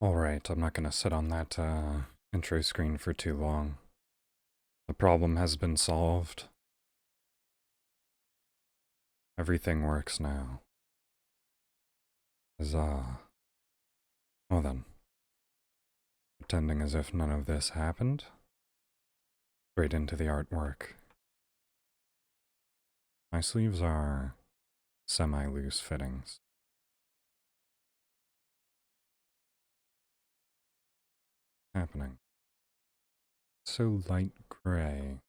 Alright, I'm not gonna sit on that intro screen for too long. The problem has been solved. Everything works now. Huzzah. Well then, pretending as if none of this happened. Straight into the artwork. My sleeves are semi-loose fittings. Happening. So light gray.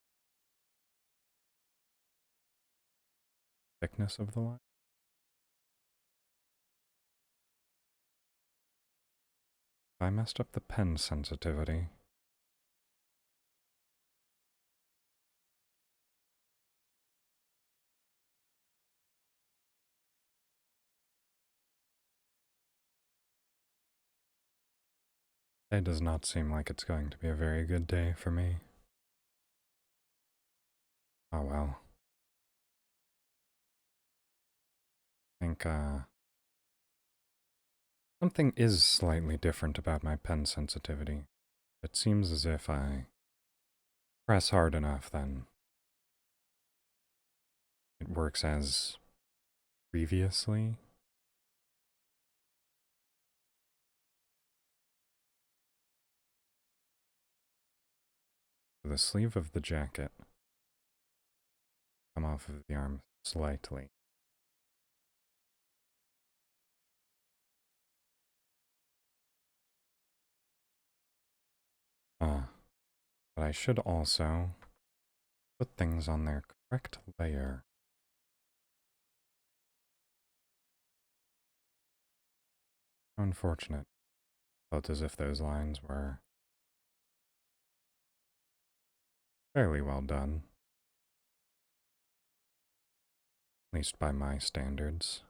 Thickness of the line? I messed up the pen sensitivity. It does not seem like it's going to be a very good day for me. Oh well. I think, something is slightly different about my pen sensitivity. It seems as if I press hard enough, then it works as previously. The sleeve of the jacket come off of the arm slightly. But I should also put things on their correct layer. How unfortunate. Felt as if those lines were fairly well done. At least by my standards.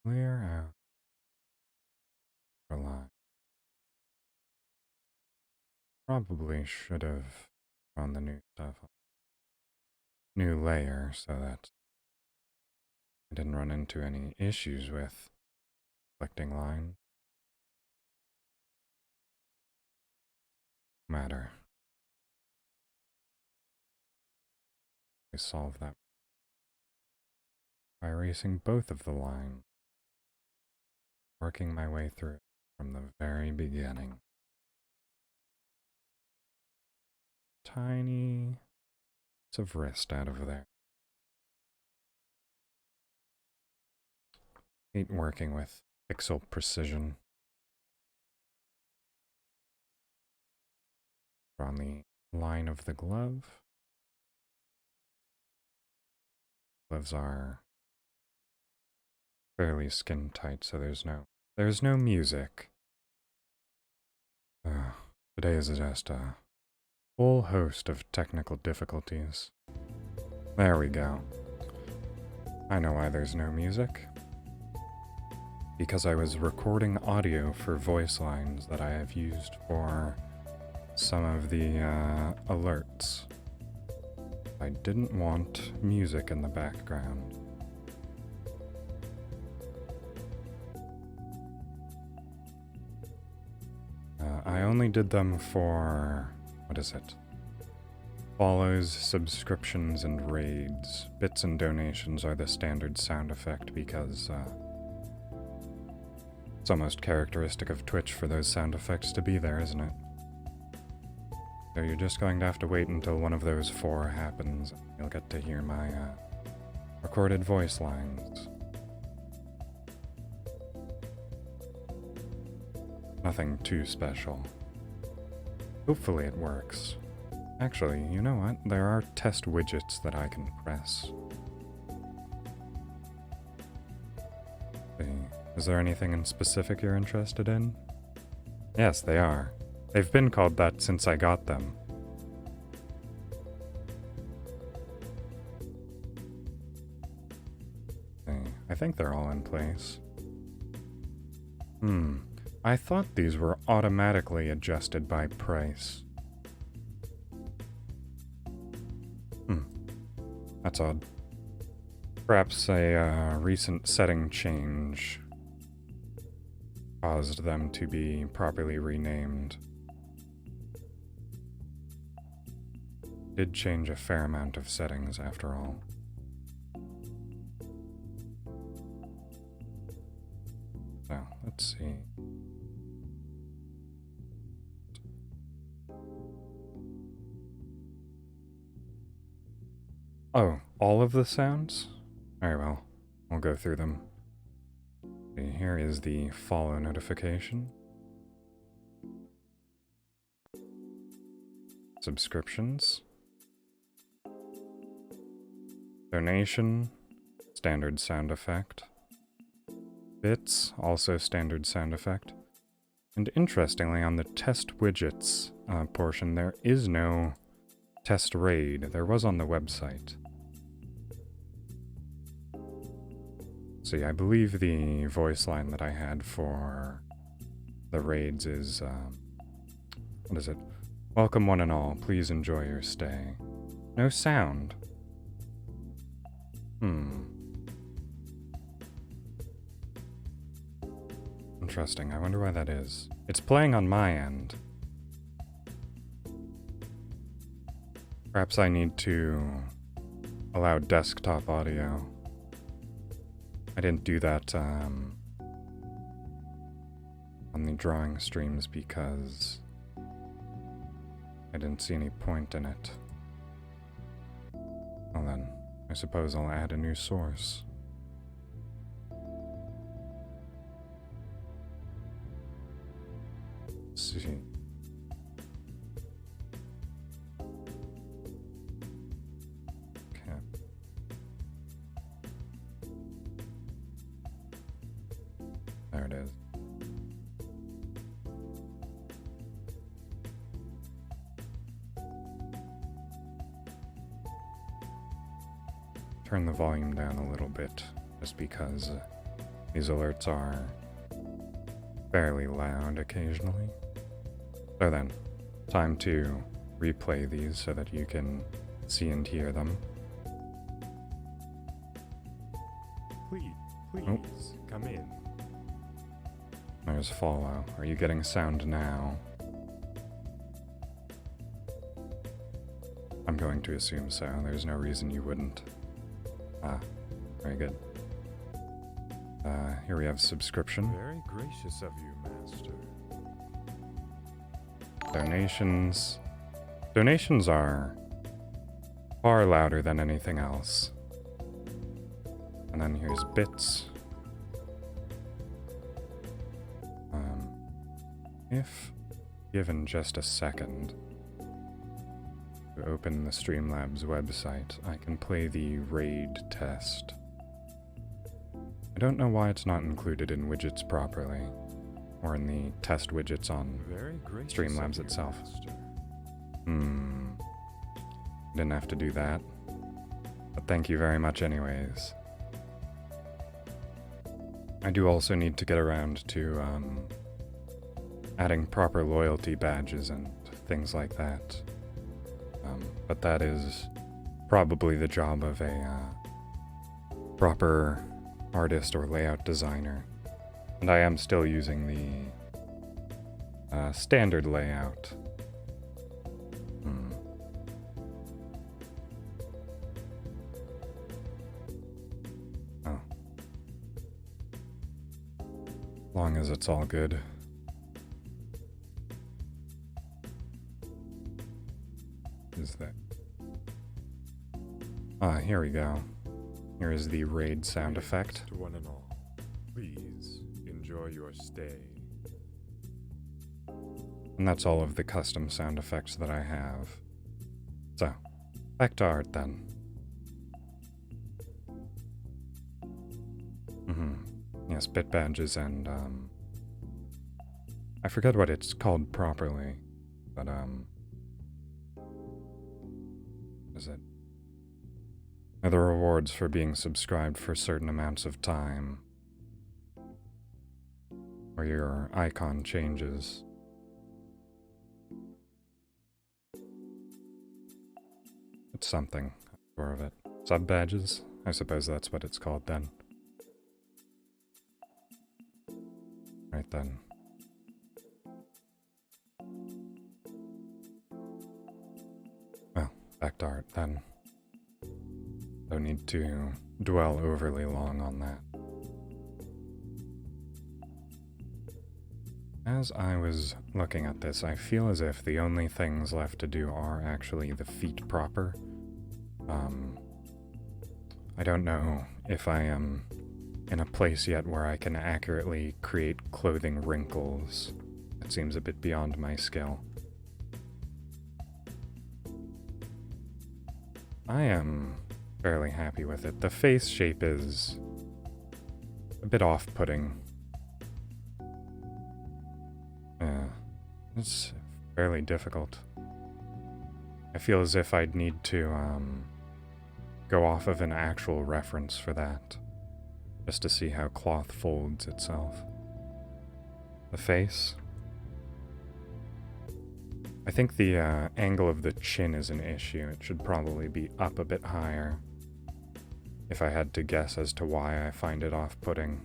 Clear out the line. Probably should have on the new stuff. New layer so that I didn't run into any issues with reflecting line. Matter. I solve that by erasing both of the lines, working my way through it from the very beginning. Tiny bits of wrist out of there. Hate working with pixel precision. On the line of the glove. Gloves are fairly skin tight, so there's no music. Today is just a whole host of technical difficulties. There we go. I know why there's no music. Because I was recording audio for voice lines that I have used for some of the alerts. I didn't want music in the background. I only did them for, what is it? Follows, subscriptions, and raids. Bits and donations are the standard sound effect because it's almost characteristic of Twitch for those sound effects to be there, isn't it? So you're just going to have to wait until one of those 4 happens, and you'll get to hear my recorded voice lines. Nothing too special. Hopefully it works. Actually, you know what? There are test widgets that I can press. Is there anything in specific you're interested in? Yes, they are. They've been called that since I got them. I think they're all in place. I thought these were automatically adjusted by price. That's odd. Perhaps a recent setting change caused them to be properly renamed. Did change a fair amount of settings after all. So, let's see. Oh, all of the sounds? Very well, we'll go through them. Okay, here is the follow notification. Subscriptions. Donation, standard sound effect. Bits, also standard sound effect. And interestingly, on the test widgets portion, there is no test raid. There was on the website. See, I believe the voice line that I had for the raids is, what is it? Welcome one and all, please enjoy your stay. No sound. Interesting, I wonder why that is. It's playing on my end. Perhaps I need to allow desktop audio. I didn't do that on the drawing streams because I didn't see any point in it. Well then, I suppose I'll add a new source. Let's see. Okay. There it is. Turn the volume down a little bit, just because these alerts are fairly loud occasionally. So then, time to replay these so that you can see and hear them. Please, come in. There's Fallout. Are you getting sound now? I'm going to assume so. There's no reason you wouldn't. Ah, very good. Here we have subscription. Very gracious of you, Master. Donations. Donations are far louder than anything else. And then here's bits. If given just a second to open the Streamlabs website, I can play the raid test. I don't know why it's not included in widgets properly, or in the test widgets on Streamlabs itself. Didn't have to do that, but thank you very much anyways. I do also need to get around to adding proper loyalty badges and things like that. But that is probably the job of a proper artist or layout designer. And I am still using the standard layout. Oh. Long as it's all good. Is that? Ah, here we go. Here is the raid sound effect. To one and all, please enjoy your stay. And that's all of the custom sound effects that I have. So, back to art then. Yes, bit badges and, I forget what it's called properly, but, is it? Are the rewards for being subscribed for certain amounts of time, or your icon changes. It's something, I'm sure of it. Sub-badges? I suppose that's what it's called then. Right then. Well, back to art then. Don't need to dwell overly long on that. As I was looking at this, I feel as if the only things left to do are actually the feet proper. I don't know if I am in a place yet where I can accurately create clothing wrinkles. It seems a bit beyond my skill. I am fairly happy with it. The face shape is a bit off-putting. Yeah, it's fairly difficult. I feel as if I'd need to go off of an actual reference for that, just to see how cloth folds itself. The face. I think the angle of the chin is an issue. It should probably be up a bit higher, if I had to guess as to why I find it off-putting.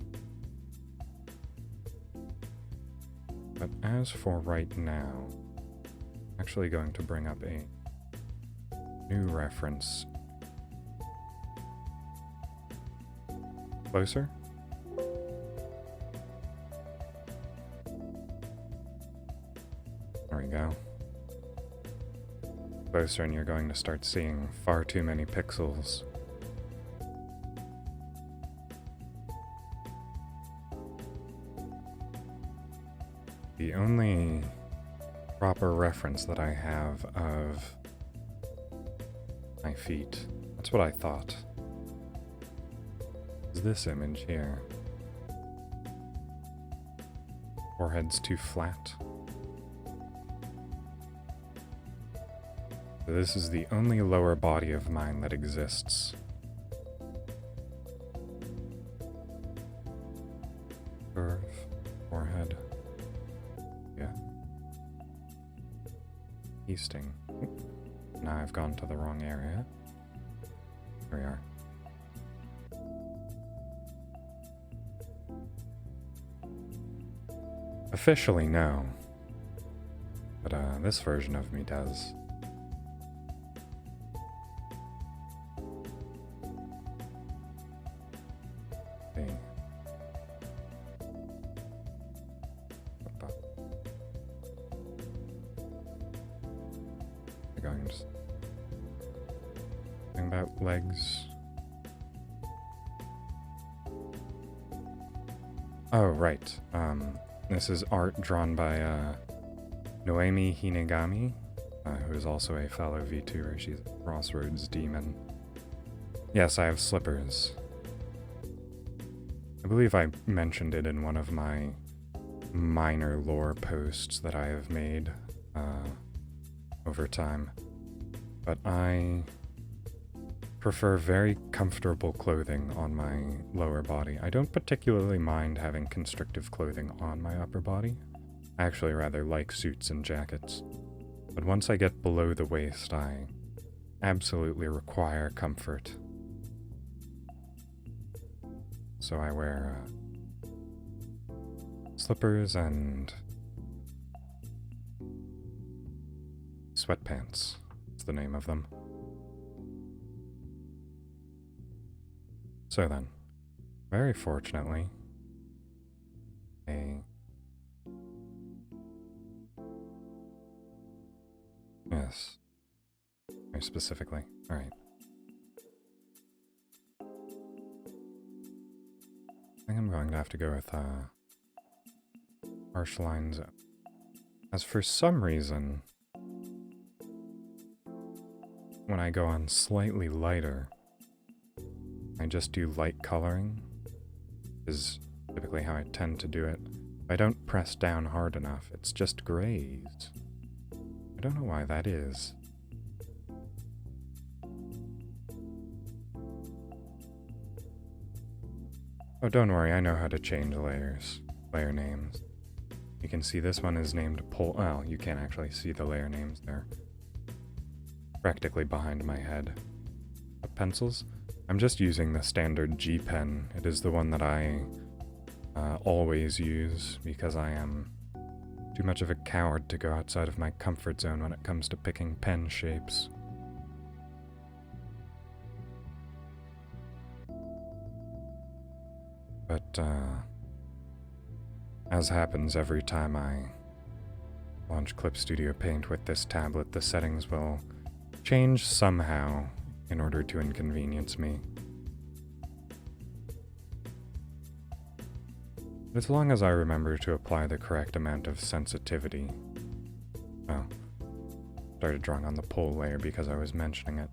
But as for right now, I'm actually going to bring up a new reference. Closer? There we go. Closer and you're going to start seeing far too many pixels. The only proper reference that I have of my feet, that's what I thought, is this image here. Forehead's too flat. So this is the only lower body of mine that exists. Curve, forehead. Yeah. Easting. Now I've gone to the wrong area. Here we are. Officially, no. But this version of me does. See. Going about legs. Oh, right. This is art drawn by Noemi Hinegami, who is also a fellow Vtuber. She's a Crossroads demon. Yes, I have slippers. I believe I mentioned it in one of my minor lore posts that I have made over time. But I prefer very comfortable clothing on my lower body. I don't particularly mind having constrictive clothing on my upper body. I actually rather like suits and jackets. But once I get below the waist, I absolutely require comfort. So I wear slippers and sweatpants. That's the name of them. So then, very fortunately, yes, very specifically, alright. I think I'm going to have to go with harsh lines. As for some reason, when I go on slightly lighter, I just do light coloring, is typically how I tend to do it. If I don't press down hard enough, it's just grays. I don't know why that is. Oh, don't worry, I know how to change layer names. You can see this one is named well, you can't actually see the layer names there. Practically behind my head. pencils. I'm just using the standard G pen. It is the one that I always use because I am too much of a coward to go outside of my comfort zone when it comes to picking pen shapes. But, as happens every time I launch Clip Studio Paint with this tablet, the settings will change somehow in order to inconvenience me. As long as I remember to apply the correct amount of sensitivity. Oh, started drawing on the pole layer because I was mentioning it.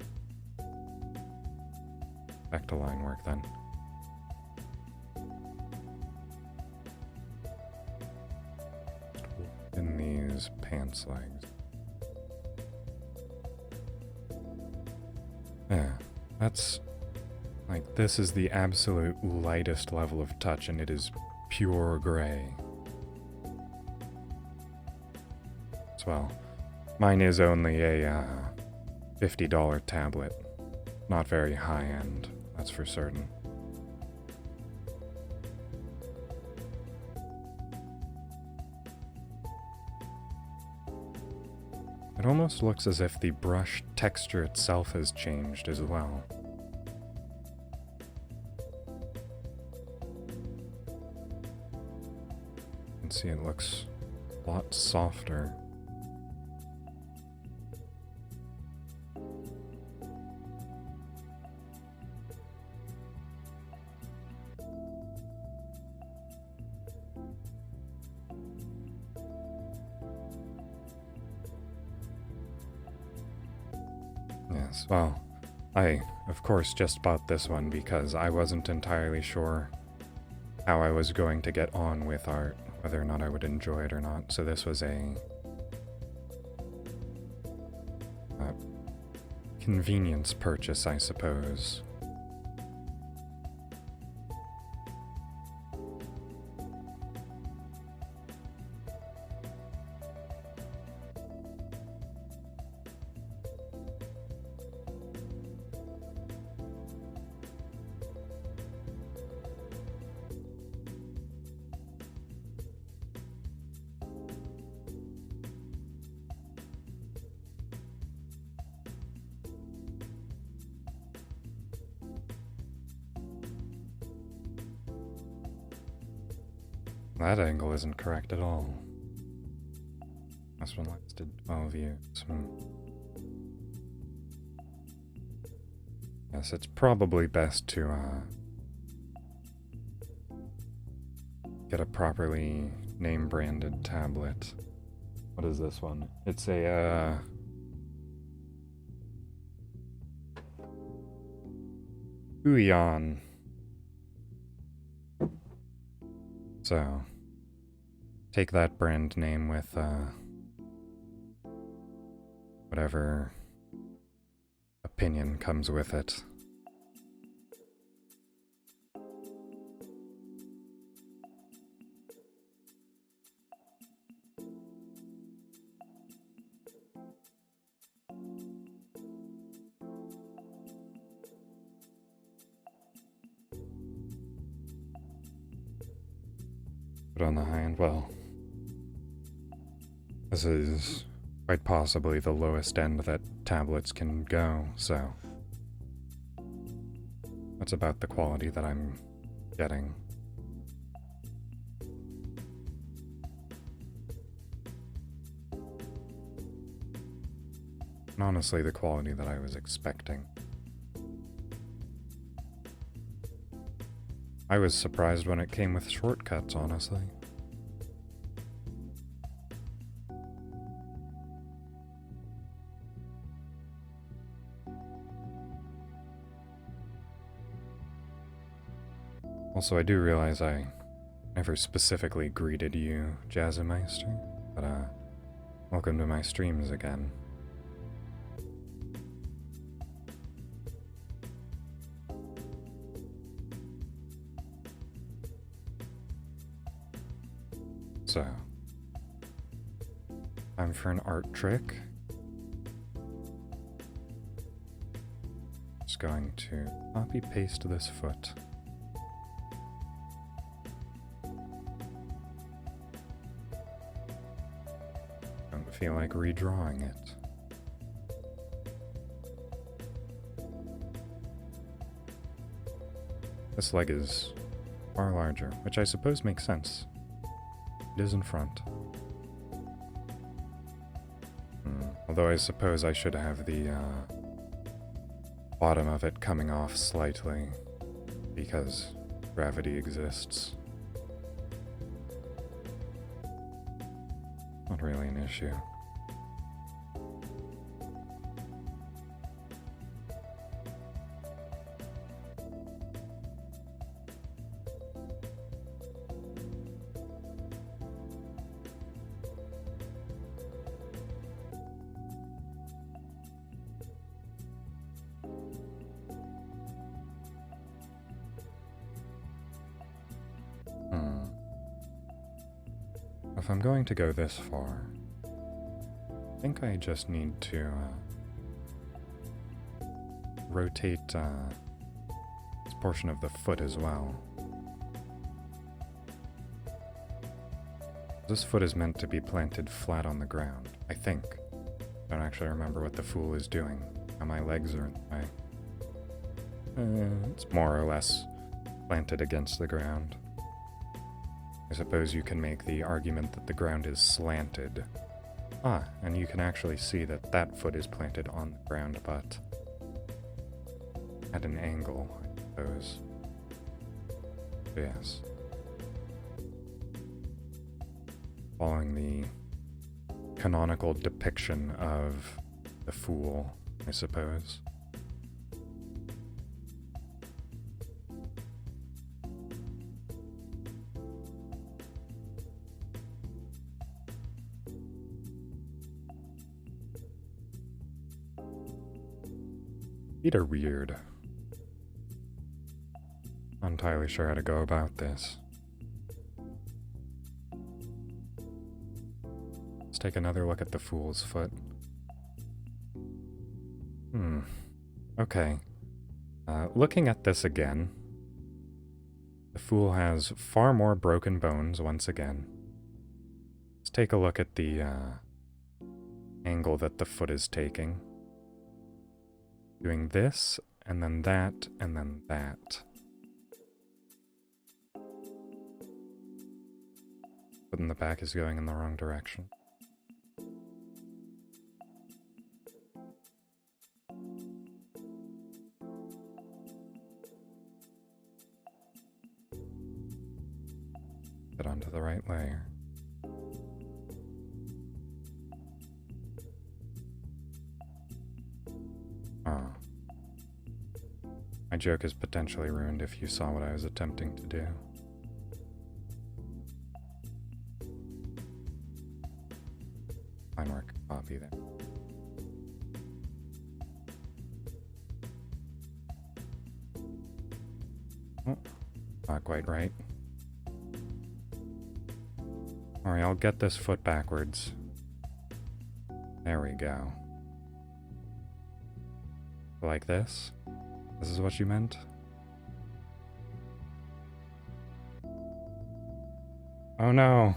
Back to line work then. In these pants legs. Yeah, that's like, this is the absolute lightest level of touch, and it is pure gray. As well, mine is only a $50 tablet, not very high end, that's for certain. It almost looks as if the brush texture itself has changed as well. You can see it looks a lot softer. Yes, well, I, of course, just bought this one because I wasn't entirely sure how I was going to get on with art, whether or not I would enjoy it or not, so this was a convenience purchase, I suppose. That angle isn't correct at all. This one lasted 12 views. Yes, it's probably best to get a properly name-branded tablet. What is this one? It's a Huion. So, take that brand name with, whatever opinion comes with it. But on the high end, well, this is quite possibly the lowest end that tablets can go, so that's about the quality that I'm getting. And honestly, the quality that I was expecting. I was surprised when it came with shortcuts, honestly. Also, I do realize I never specifically greeted you, Jazzmeister, but welcome to my streams again. So, time for an art trick. Just going to copy paste this foot. Don't feel like redrawing it. This leg is far larger, which I suppose makes sense. It is in front. Although I suppose I should have the bottom of it coming off slightly, because gravity exists. Not really an issue. If I'm going to go this far, I think I just need to rotate this portion of the foot as well. This foot is meant to be planted flat on the ground, I think. I don't actually remember what the fool is doing. How my legs are in the way. It's more or less planted against the ground. I suppose you can make the argument that the ground is slanted. Ah, and you can actually see that that foot is planted on the ground, but at an angle, I suppose. Yes. Following the canonical depiction of the fool, I suppose. Feet are weird. Not entirely sure how to go about this. Let's take another look at the fool's foot. Okay. Looking at this again, the fool has far more broken bones once again. Let's take a look at the angle that the foot is taking. Doing this, and then that, and then that. But then the back is going in the wrong direction. Get onto the right layer. My joke is potentially ruined if you saw what I was attempting to do. Fine work, copy there. Oh, not quite right. Alright, I'll get this foot backwards. There we go. Like this? This is what you meant? Oh no.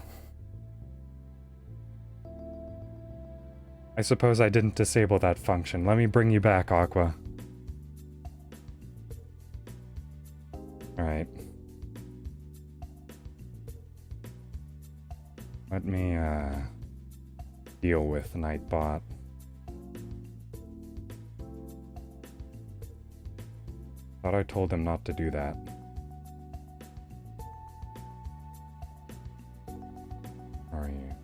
I suppose I didn't disable that function. Let me bring you back, Aqua. Alright. Let me, deal with Nightbot. Thought I told him not to do that. Where are you?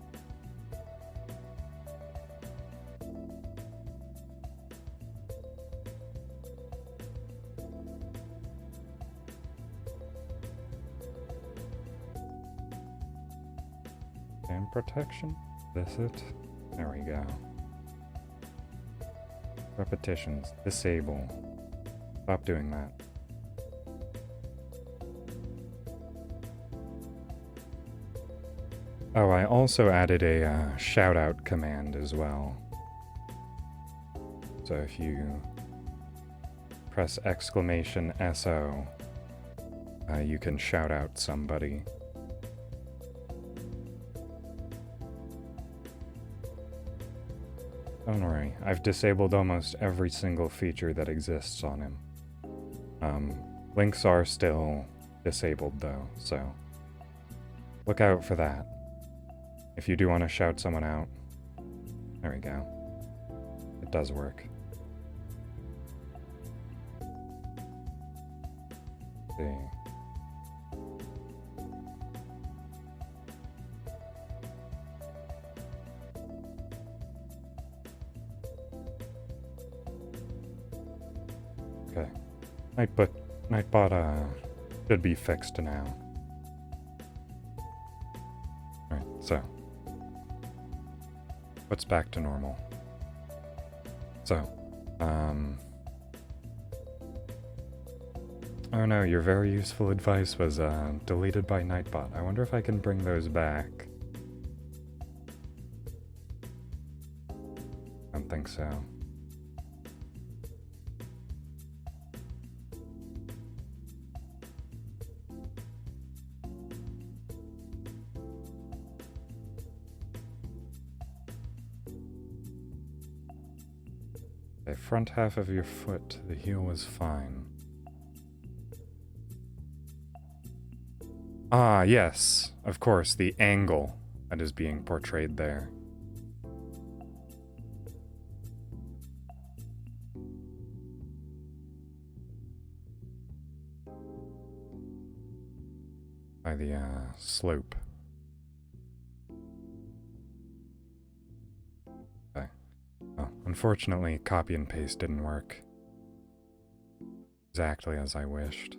And protection? This it? There we go. Repetitions. Disable. Stop doing that. Oh, I also added a shout-out command as well. So if you press exclamation SO. You can shout out somebody. Don't worry, I've disabled almost every single feature that exists on him. Links are still disabled though, so look out for that. If you do want to shout someone out, there we go. It does work. Let's see. Okay. Nightbot should be fixed now. Alright, so. What's back to normal? So, oh no, your very useful advice was deleted by Nightbot. I wonder if I can bring those back. I don't think so. Okay, front half of your foot, the heel was fine. Ah, yes, of course, the angle that is being portrayed there. By the slope. Okay. Oh, unfortunately, copy and paste didn't work exactly as I wished.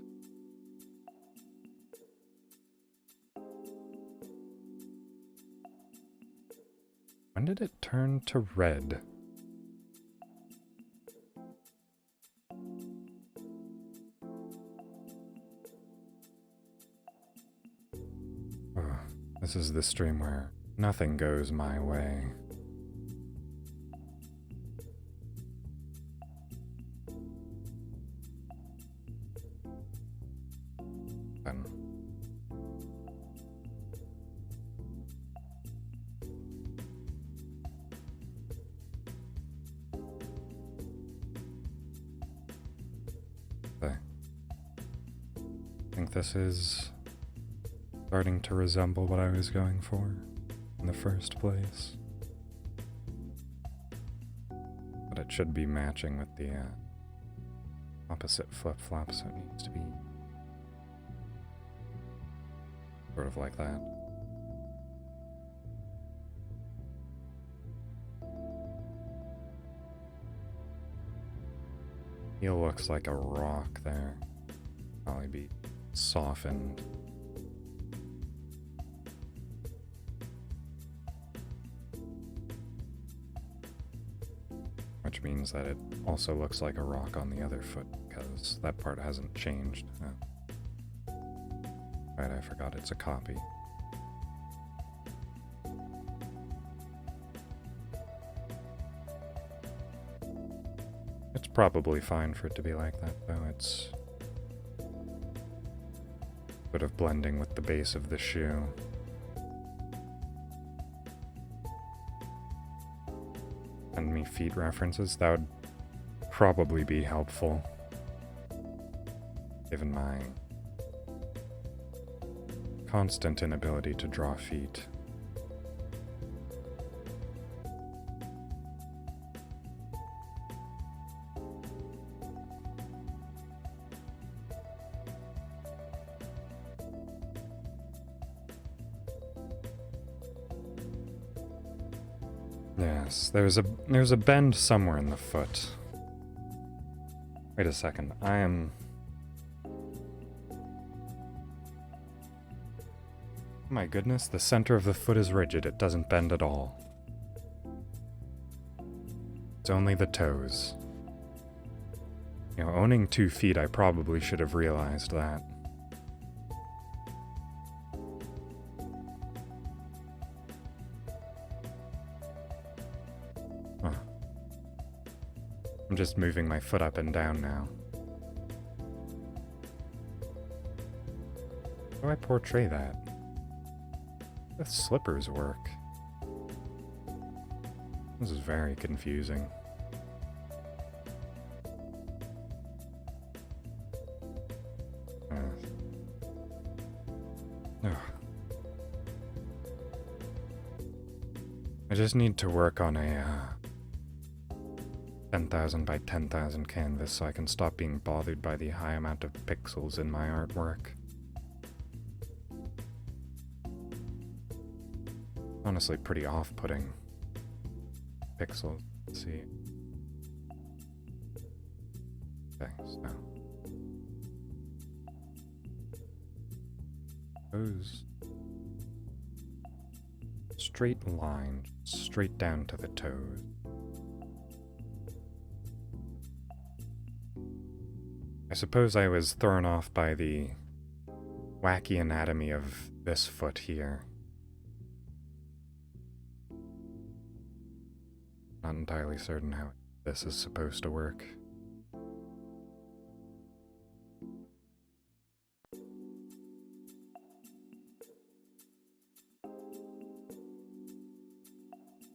When did it turn to red? Oh, this is the stream where nothing goes my way. Then. Okay. I think this is starting to resemble what I was going for in the first place. But it should be matching with the opposite flip-flop, so it needs to be sort of like that. Heel looks like a rock there. Probably be softened. Which means that it also looks like a rock on the other foot, because that part hasn't changed. Right, I forgot it's a copy. It's probably fine for it to be like that, though. It's sort of blending with the base of the shoe. Send me feet references. That would probably be helpful, given my constant inability to draw feet. Yes, there's a bend somewhere in the foot. Wait a second, I am... My goodness, the center of the foot is rigid, it doesn't bend at all. It's only the toes. You know, owning 2 feet, I probably should have realized that. Huh. I'm just moving my foot up and down now. How do I portray that? The slippers work. This is very confusing. Ugh. I just need to work on a 10,000 by 10,000 canvas so I can stop being bothered by the high amount of pixels in my artwork. Honestly, pretty off-putting. Pixels. Let's see. Okay, so. Those. Straight line, straight down to the toes. I suppose I was thrown off by the wacky anatomy of this foot here. Not entirely certain how this is supposed to work.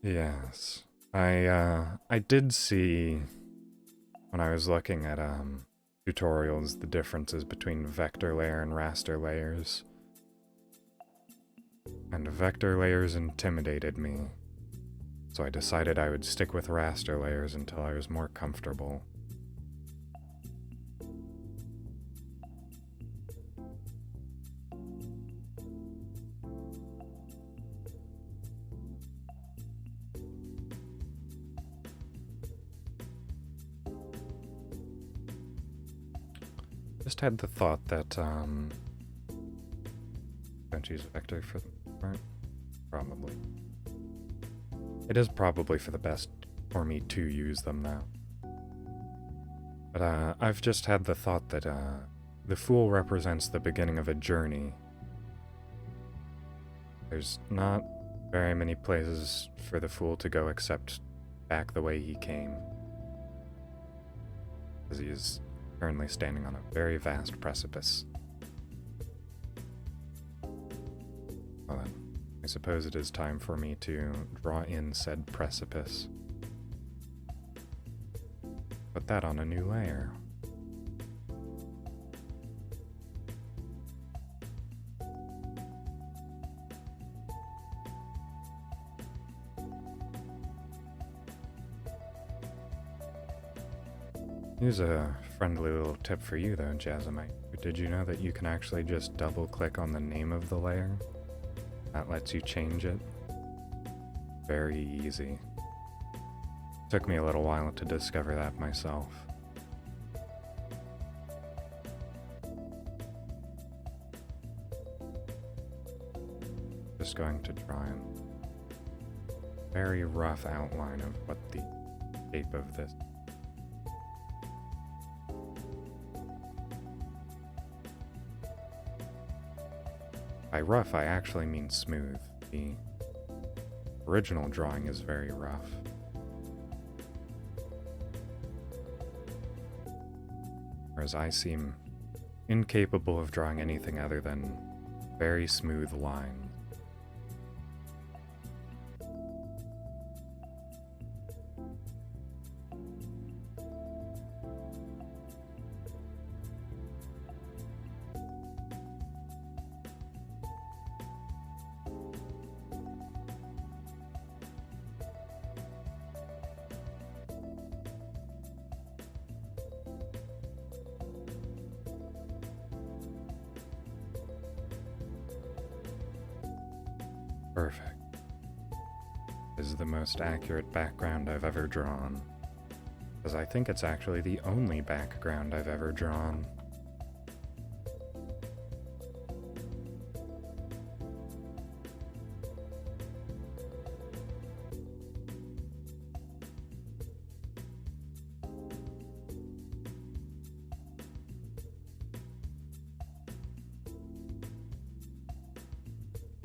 Yes. I did see when I was looking at tutorials the differences between vector layer and raster layers. And vector layers intimidated me. So I decided I would stick with raster layers until I was more comfortable. Just had the thought that, don't use vector for the part? Probably. It is probably for the best for me to use them now. But I've just had the thought that the Fool represents the beginning of a journey. There's not very many places for the Fool to go except back the way he came. Because he is currently standing on a very vast precipice. Well then, I suppose it is time for me to draw in said precipice. Put that on a new layer. Here's a friendly little tip for you though, Jazzamite. Did you know that you can actually just double click on the name of the layer? That lets you change it. Very easy. Took me a little while to discover that myself. Just going to draw in a very rough outline of what the shape of this. By rough, I actually mean smooth. The original drawing is very rough. Whereas I seem incapable of drawing anything other than very smooth lines. Perfect. This is the most accurate background I've ever drawn. Because I think it's actually the only background I've ever drawn.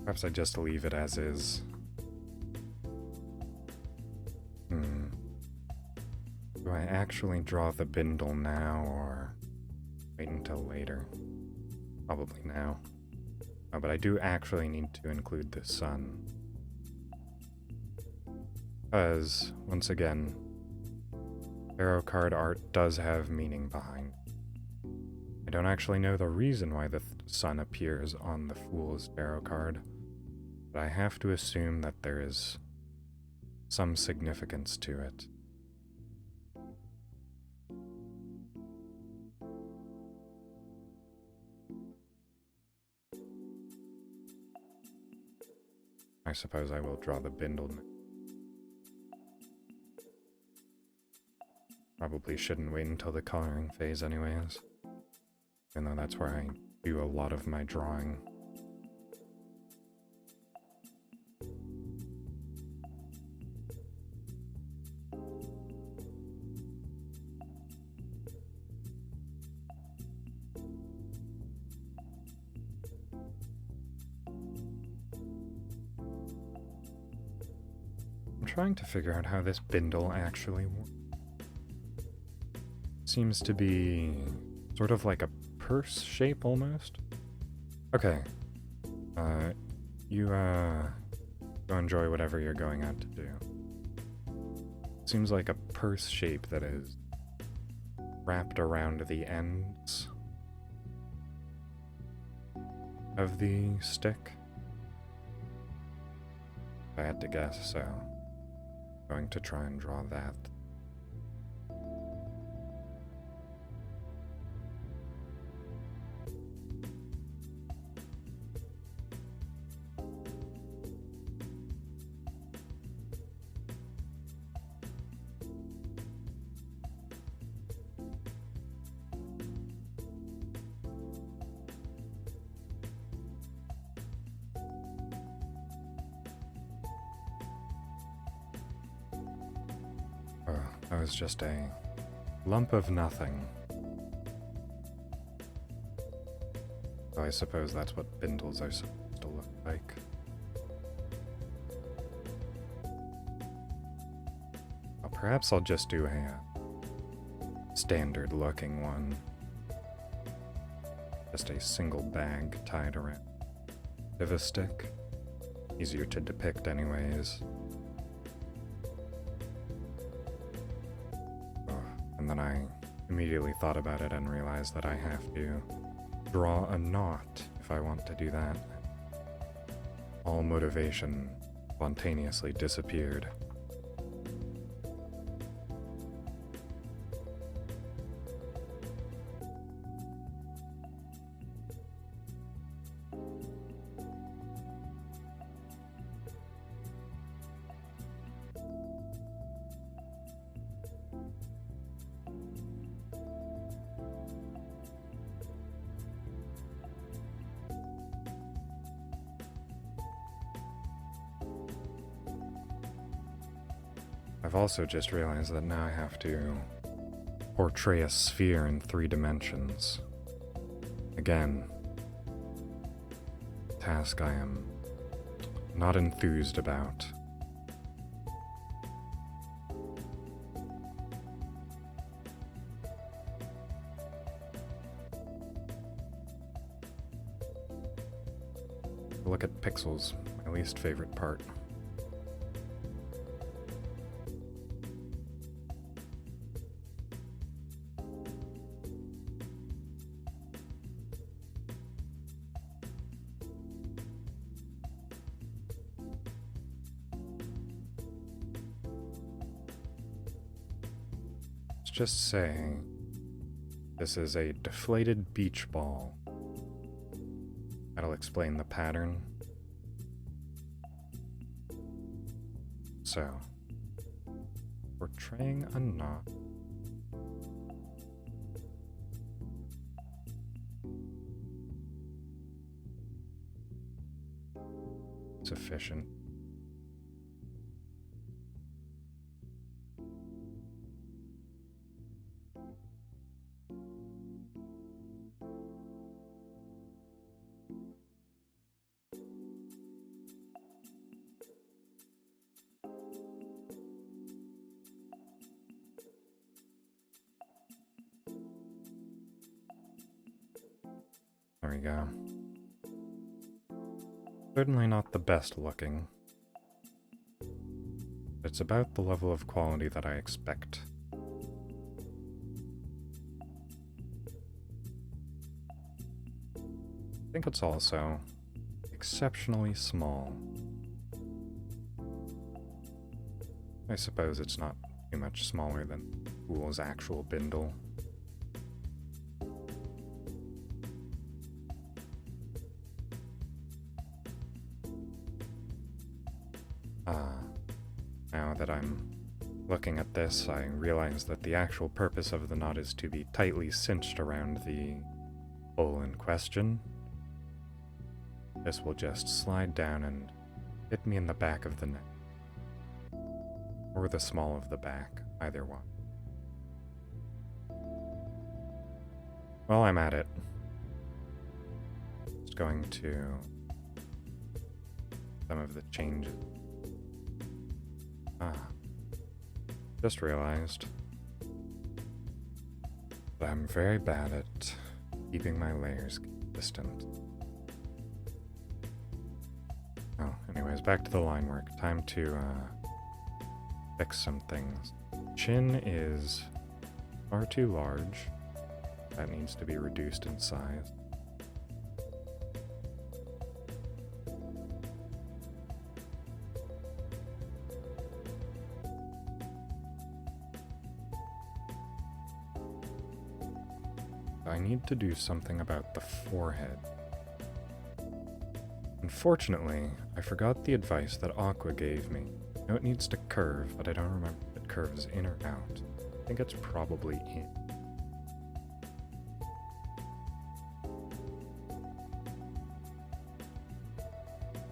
Perhaps I just leave it as is. Do I actually draw the bindle now, or wait until later? Probably now. Oh, but I do actually need to include the sun. Because, once again, tarot card art does have meaning behind it. I don't actually know the reason why the sun appears on the Fool's tarot card, but I have to assume that there is some significance to it. I suppose I will draw the bindle. Probably shouldn't wait until the coloring phase anyways, even though that's where I do a lot of my drawing. I'm trying to figure out how this bindle actually works. Seems to be sort of like a purse shape almost. Okay. You go enjoy whatever you're going out to do. Seems like a purse shape that is wrapped around the ends of the stick. If I had to guess, so I'm going to try and draw that. Oh, that was just a lump of nothing. So I suppose that's what bindles are supposed to look like. Well, perhaps I'll just do a standard looking one. Just a single bag tied around of a stick. Easier to depict anyways. And then I immediately thought about it and realized that I have to draw a knot if I want to do that. All motivation spontaneously disappeared. I've also just realized that now I have to portray a sphere in 3 dimensions. Again, a task I am not enthused about. Look at pixels, my least favorite part. Just say this is a deflated beach ball. That'll explain the pattern. So, portraying a knot. Sufficient. There we go. Certainly not the best looking. It's about the level of quality that I expect. I think it's also exceptionally small. I suppose it's not too much smaller than Fool's actual bindle. Now that I'm looking at this, I realize that the actual purpose of the knot is to be tightly cinched around the hole in question. This will just slide down and hit me in the back of the neck. Or the small of the back, either one. While I'm at it, just going to some of the changes. Just realized that I'm very bad at keeping my layers consistent. Oh, anyways, back to the line work. Time to fix some things. Chin is far too large. That needs to be reduced in size. I need to do something about the forehead. Unfortunately, I forgot the advice that Aqua gave me. I know it needs to curve, but I don't remember if it curves in or out. I think it's probably in.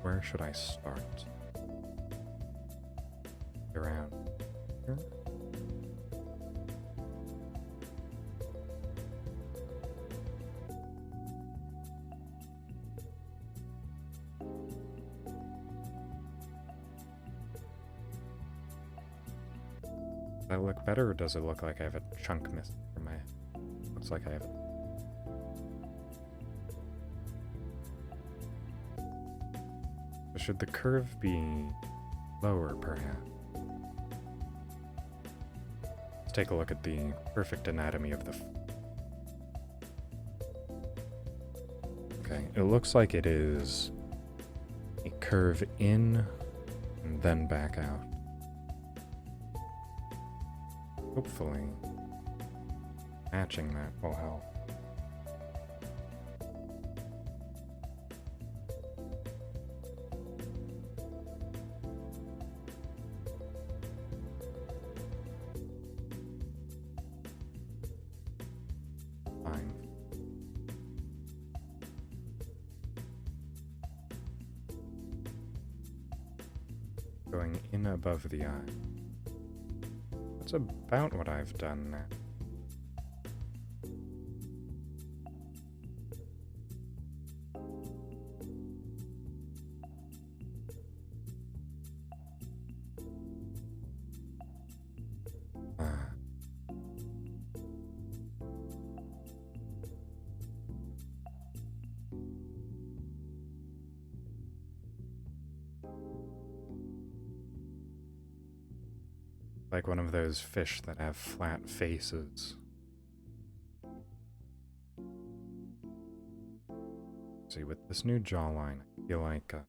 Where should I start? Around here? Does that look better, or does it look like I have a chunk missing from my head? Looks like I have it. So should the curve be lower, perhaps? Let's take a look at the perfect anatomy of the... Okay, it looks like it is a curve in and then back out. Hopefully, matching that will help. Fine. Going in above the eye. That's about what I've done now. Like one of those fish that have flat faces. See, with this new jawline, I feel like a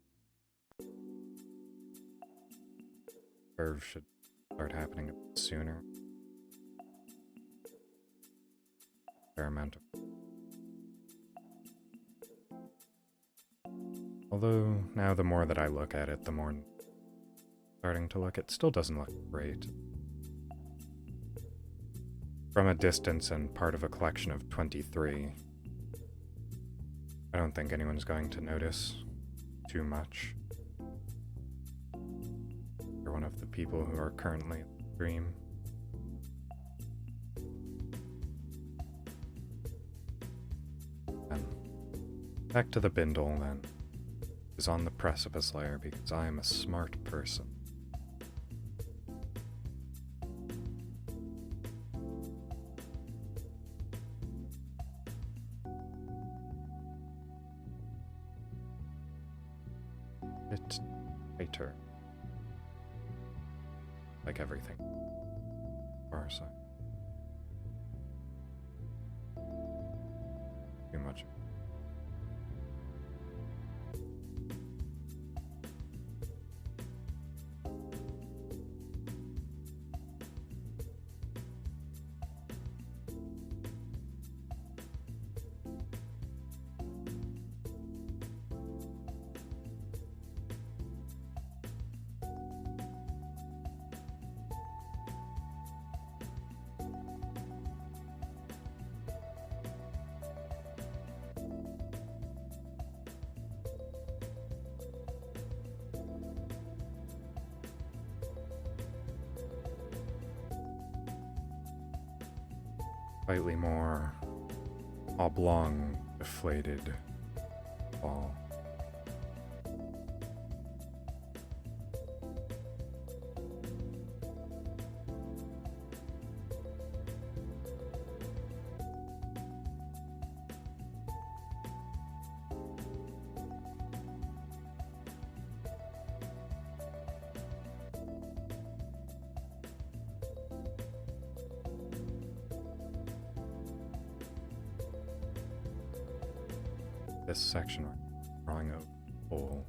curve should start happening a bit sooner. Fair amount of... Although, now the more that I look at it, the more starting to look, it still doesn't look great. From a distance and part of a collection of 23, I don't think anyone's going to notice too much. You're one of the people who are currently in the stream. And back to the bindle, then, is on the precipice layer because I am a smart person. bit tighter. Like everything. Far side. Too much. Slightly more oblong, deflated ball. This section, drawing a bowl.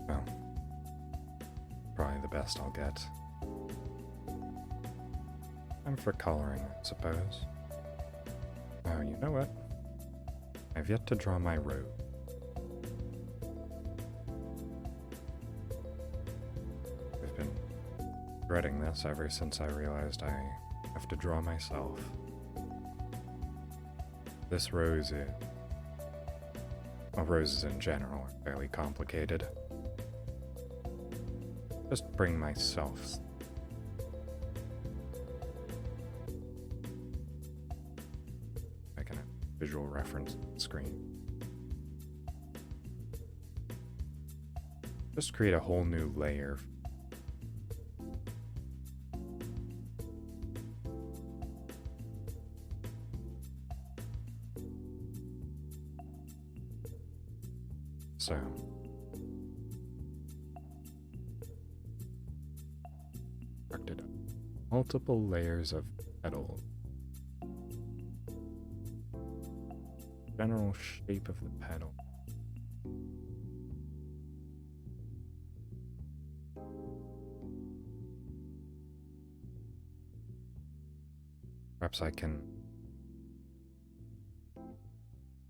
Well, probably the best I'll get. Time for coloring, I suppose. Oh, you know what? I've yet to draw my road. I've been dreading this ever since I realized I have to draw myself. This rose is... well, roses in general are fairly complicated. Just bring myself. Visual reference screen. Just create a whole new layer. So, constructed multiple layers of petals. General shape of the petal. Perhaps I can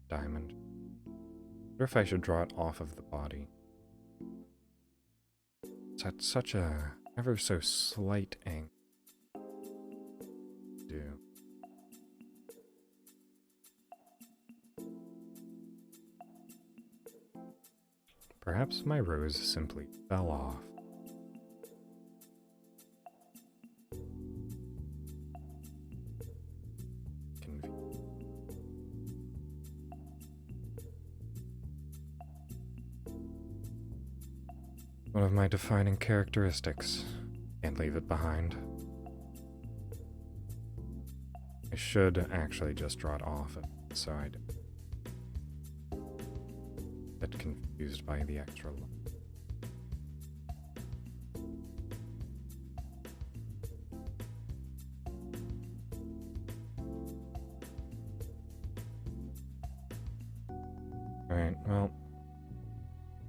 diamond. Or if I should draw it off of the body. It's at such a ever so slight angle. Do. Perhaps my rose simply fell off. One of my defining characteristics. Can't leave it behind. I should actually just draw it off, so I didn't get confused by the extra line. Alright, well,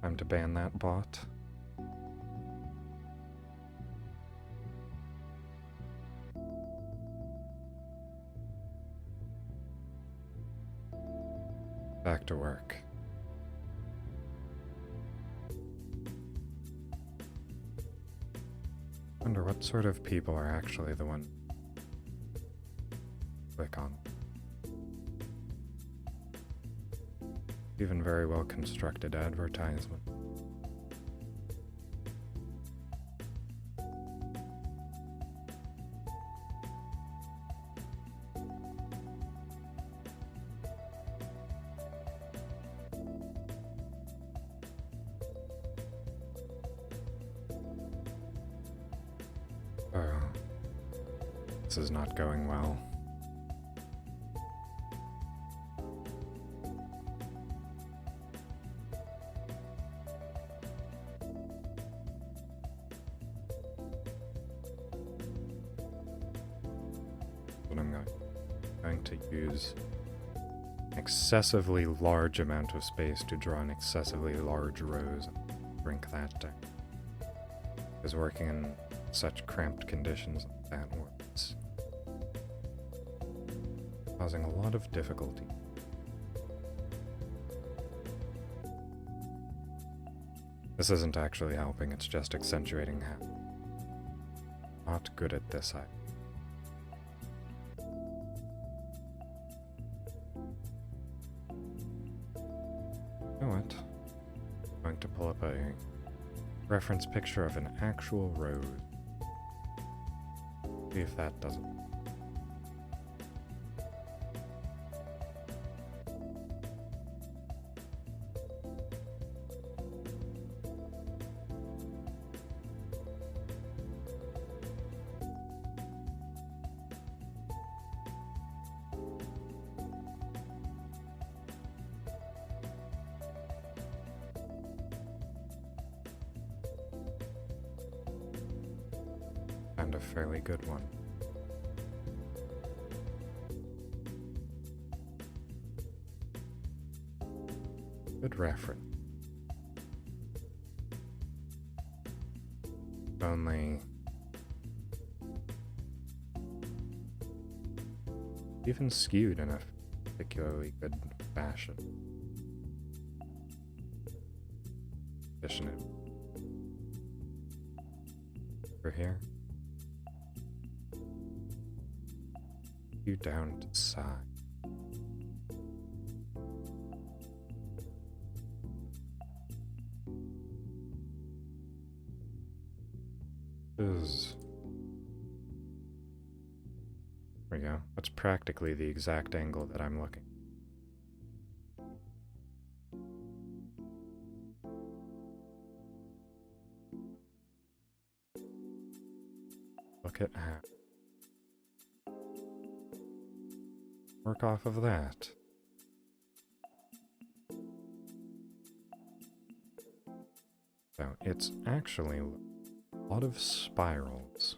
time to ban that bot. Back to work. Wonder what sort of people are actually the one click on. Even very well constructed advertisement. This is not going well. What I'm going to use an excessively large amount of space to draw an excessively large rose and shrink that down. Because working in such cramped conditions like that works. Causing a lot of difficulty. This isn't actually helping, it's just accentuating how not good at this side. You know what? I'm going to pull up a reference picture of an actual rose. See if that doesn't. And a fairly good one. Good reference. Only even skewed in a particularly good fashion. Position it over here. You down to side. There we go. That's practically the exact angle that I'm looking. Look at how. Work off of that. So it's actually a lot of spirals.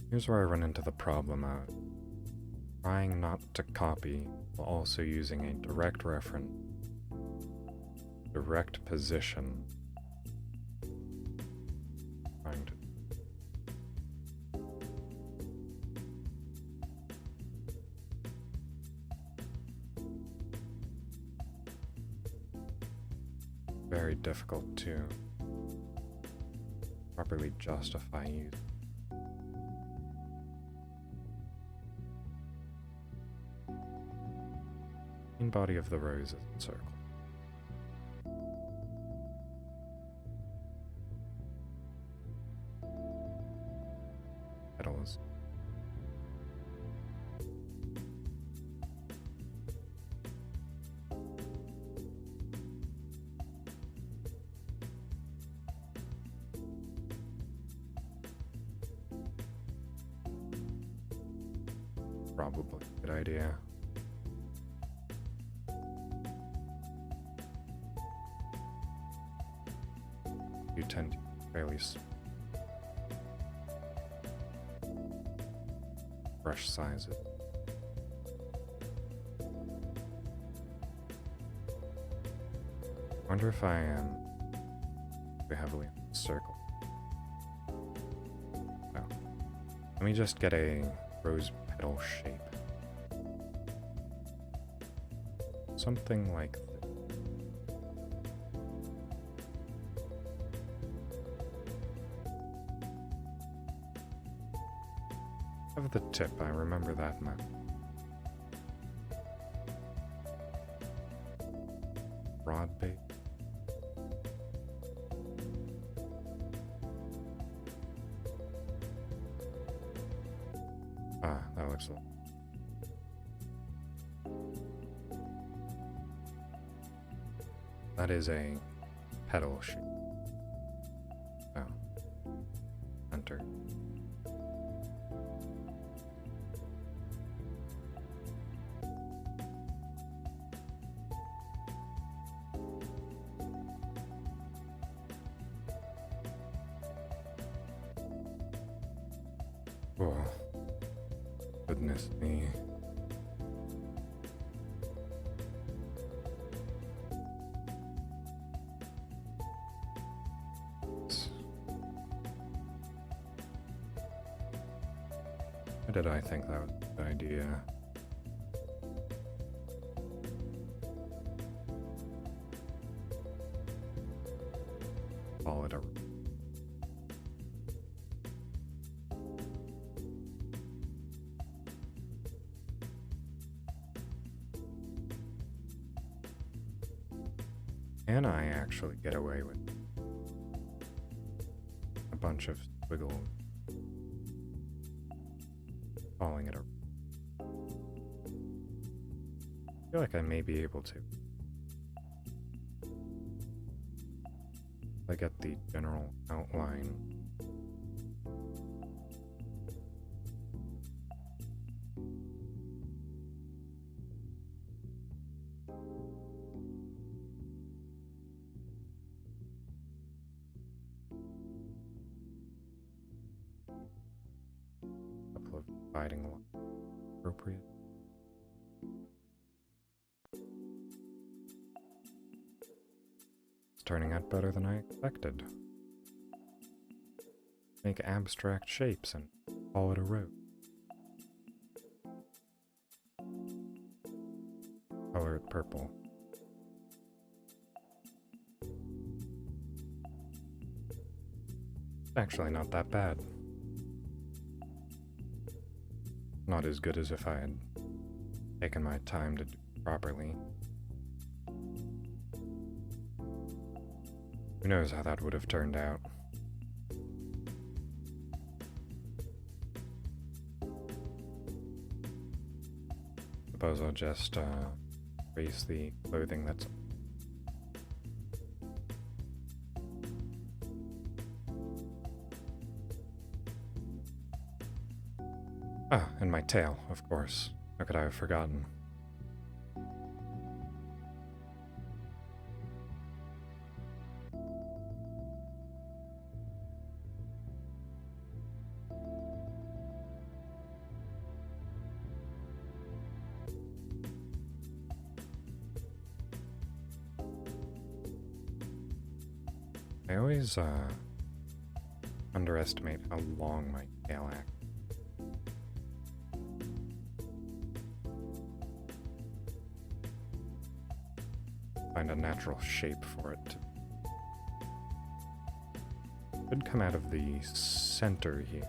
Here's where I run into the problem of trying not to copy while also using a direct reference, direct position. Trying to very difficult to properly justify use. Main body of the rose is a circle. Petals. Probably a good idea. You tend to be fairly brush sizes. Wonder if I am too heavily in the circle. Oh. Let me just get a rose petal shape. Something like this. Of the tip, I remember that much. Broad base. Ah, that looks like. That is a petal shape. Oh. Enter. Oh, goodness me. Why did I think that was a good idea? Call it a... Can I actually get away with a bunch of squiggles? Calling it a... I feel like I may be able to. I get the general outline. Couple of dividing lines appropriate. It's turning out better than I expected. Make abstract shapes and call it a road. Color it purple. It's actually not that bad. Not as good as if I had taken my time to do it properly. Who knows how that would have turned out. Suppose I'll just erase the clothing that's... Ah, and my tail, of course. How could I have forgotten? I always underestimate how long my tail acts. Find a natural shape for it. Could come out of the center here.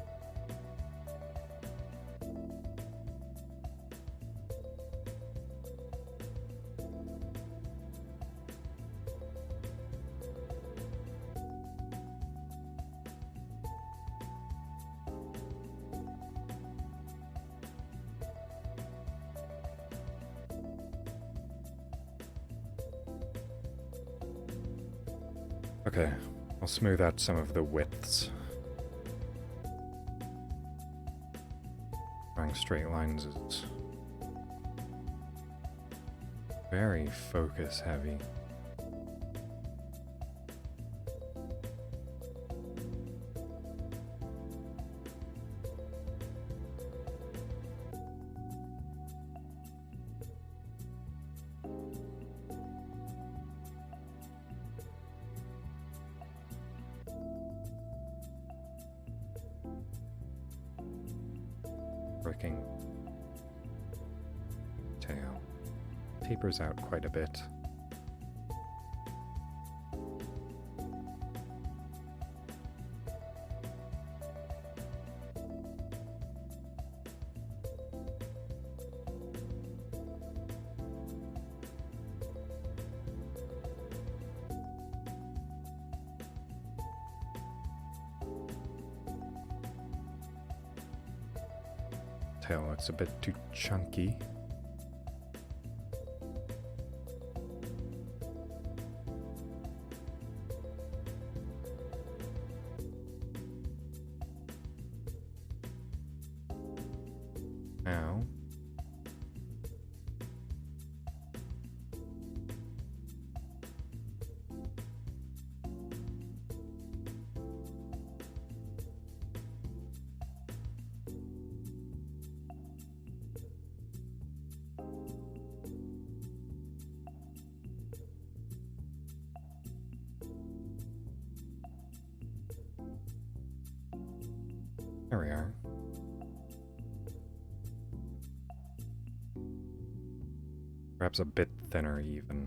Okay, I'll smooth out some of the widths. Drawing straight lines is very focus heavy. Working tail tapers out quite a bit. Tail looks a bit too chunky. now. There we are. Perhaps a bit thinner even.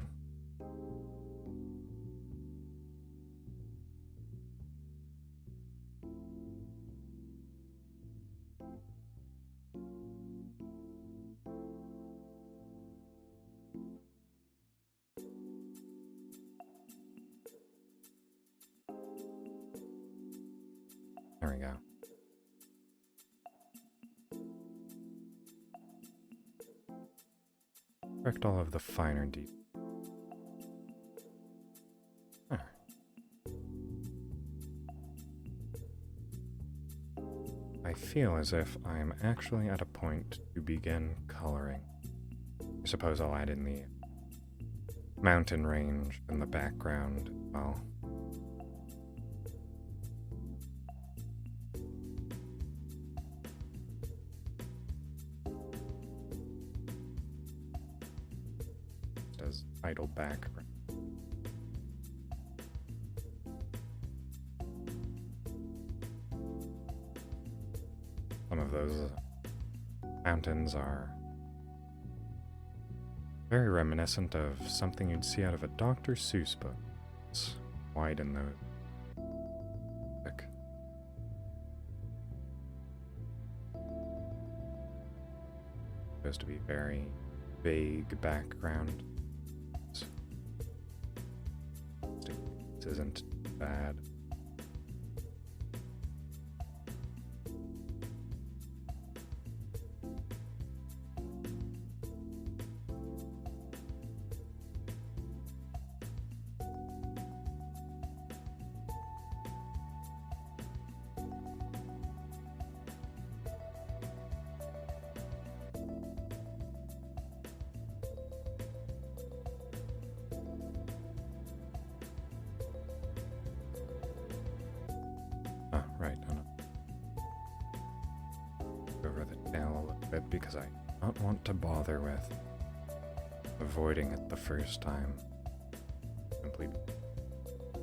There we go. Correct all of the finer details. There. I feel as if I'm actually at a point to begin coloring. I suppose I'll add in the mountain range in the background as well. As idle background. Some of those mountains are very reminiscent of something you'd see out of a Dr. Seuss book. It's wide in those. Thick. Supposed to be very vague background. This isn't bad. Right, over the tail a little bit because I don't want to bother with avoiding it the first time. Simply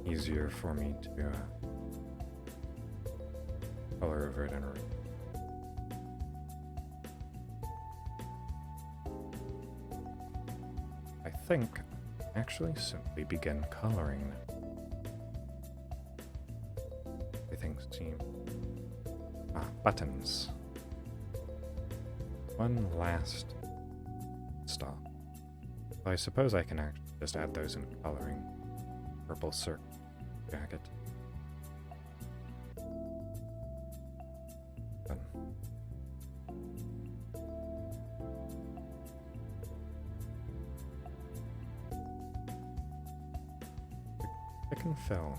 easier for me to color over it in a I think actually simply begin coloring now. Things seem... buttons. One last stop. I suppose I can actually just add those in coloring. Purple circle jacket. Done. Pick and fill.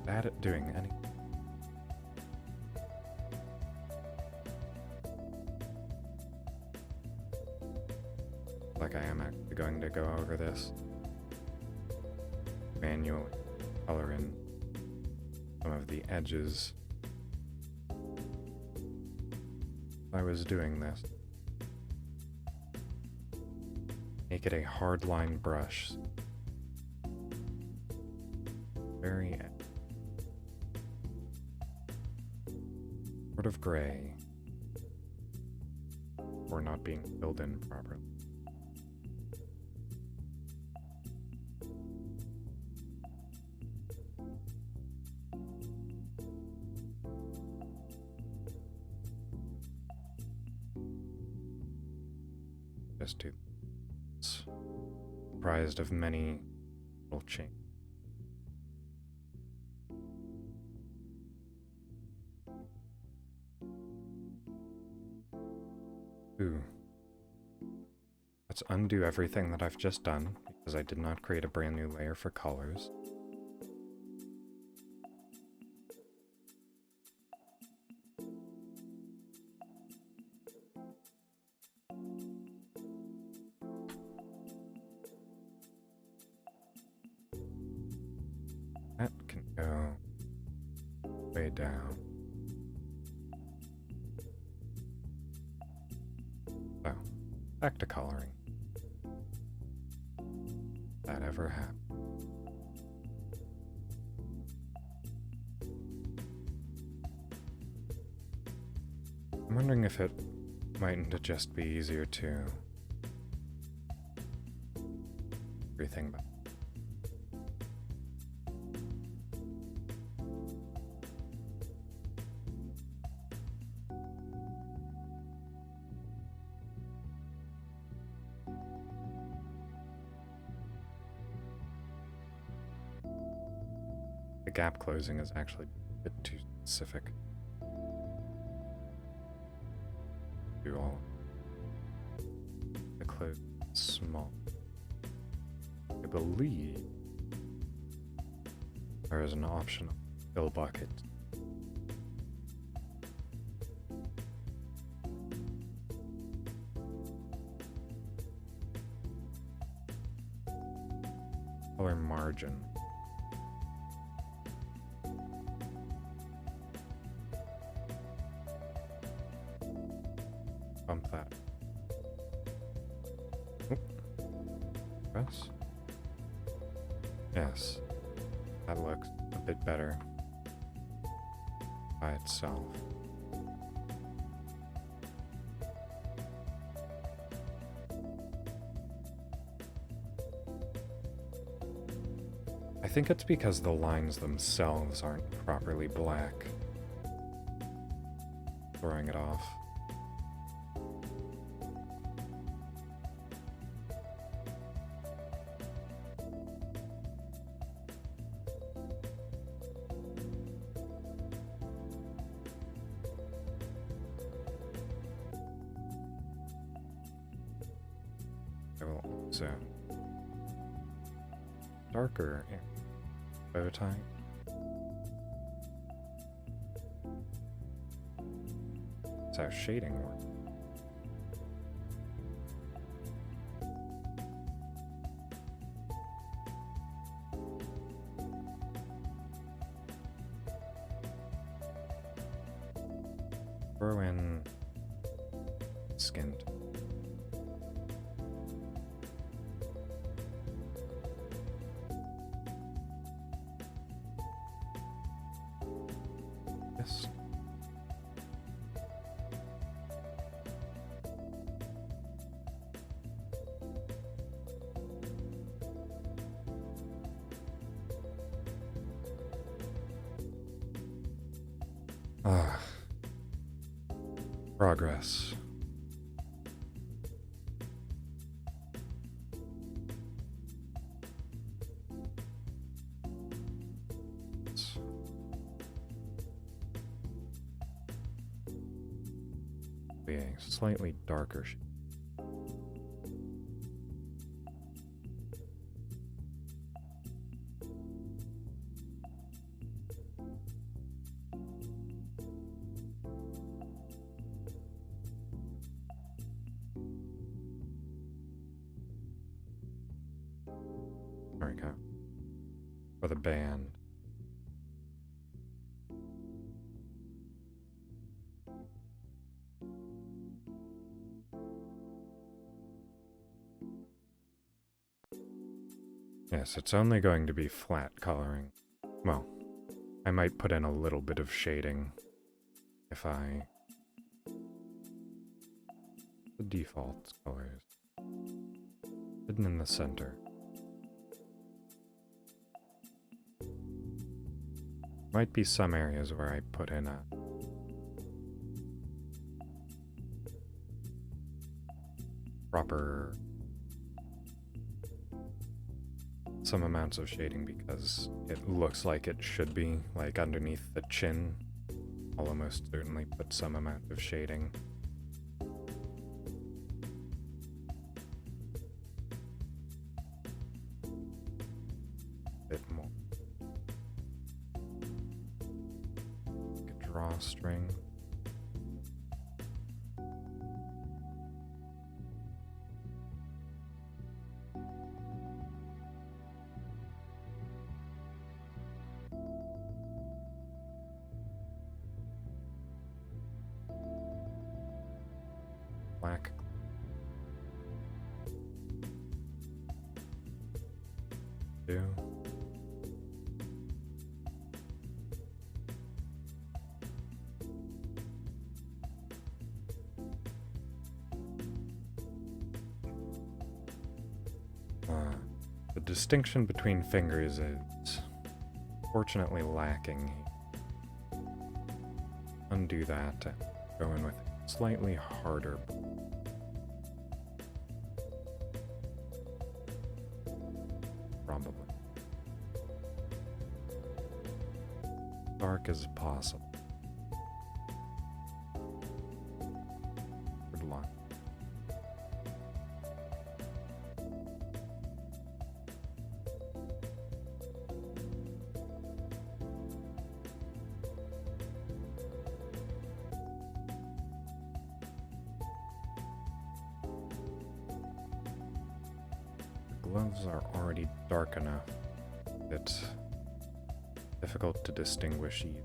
Bad at doing anything. Like I am actually going to go over this manually, color in some of the edges. If I was doing this, make it a hardline brush. Very sort of gray, or not being filled in properly. Just to it's comprised of many little changes. Ooh. Let's undo everything that I've just done, because I did not create a brand new layer for colors. That can go way down. So, back to coloring. If that ever happened. I'm wondering if it mightn't just be easier to everything back. The gap closing is actually a bit too specific. Do all the close small. I believe there is an optional fill bucket. Color margin. Bump that. Press. Yes, that looks a bit better by itself. I think it's because the lines themselves aren't properly black, throwing it off. I will also darker bow tie. That's how shading works. Throw in skin tone. Yes. Ah. Progress. Be a slightly darker shade. There we go. For the band. Yes, it's only going to be flat coloring. Well, I might put in a little bit of shading if I... The default colors. Hidden in the center. Might be some areas where I put in a proper some amounts of shading because it looks like it should be, like underneath the chin. I'll almost certainly put some amount of shading. drawstring. Black. Two. The distinction between fingers is fortunately lacking. Undo that and go in with a slightly harder. Probably. Dark as possible. Good luck. Gloves are already dark enough. It's difficult to distinguish either.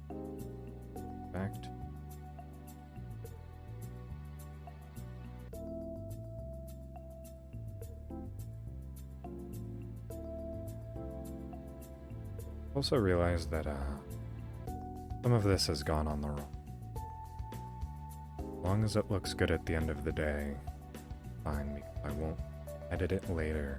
In fact, also realized that some of this has gone on the wrong. As long as it looks good at the end of the day, fine, because I won't edit it later.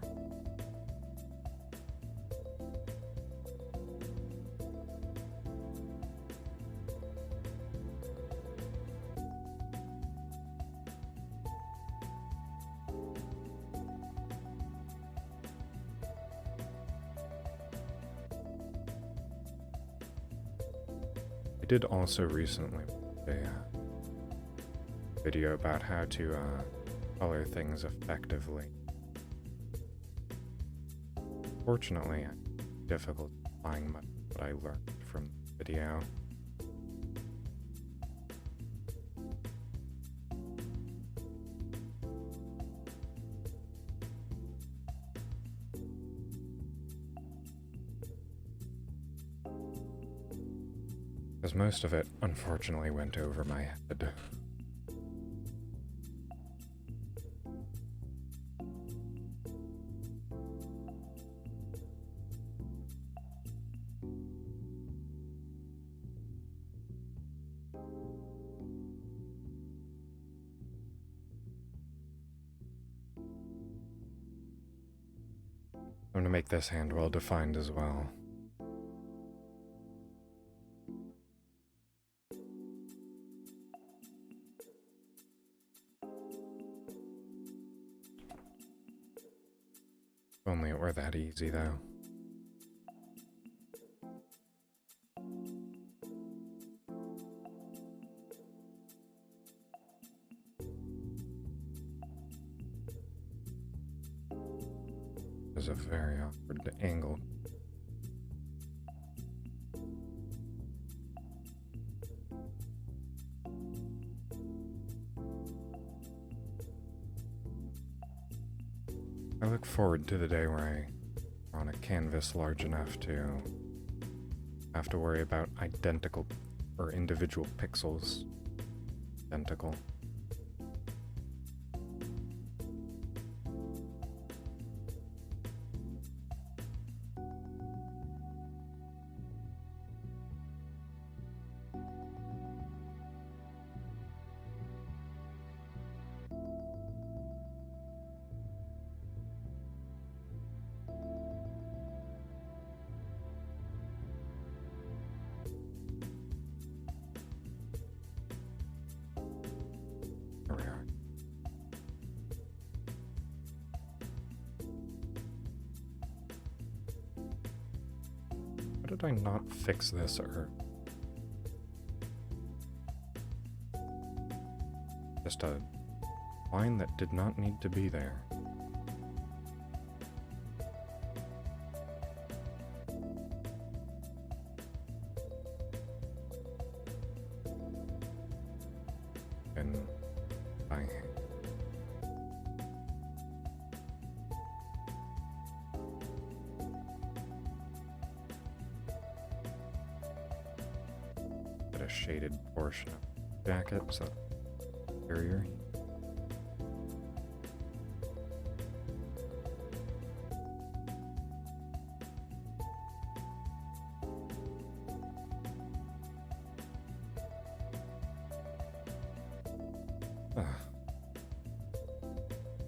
I did also recently make a video about how to color things effectively. Fortunately, it's difficult to find much what I learned from the video. Because most of it, unfortunately, went over my head. I'm going to make this hand well defined as well. If only it were that easy, though. There's a very awkward angle. I look forward to the day where I draw on a canvas large enough to have to worry about identical or individual pixels. Identical. There we are. Why did I not fix this or just a line that did not need to be there. And I at a shaded portion of the jacket, so interior.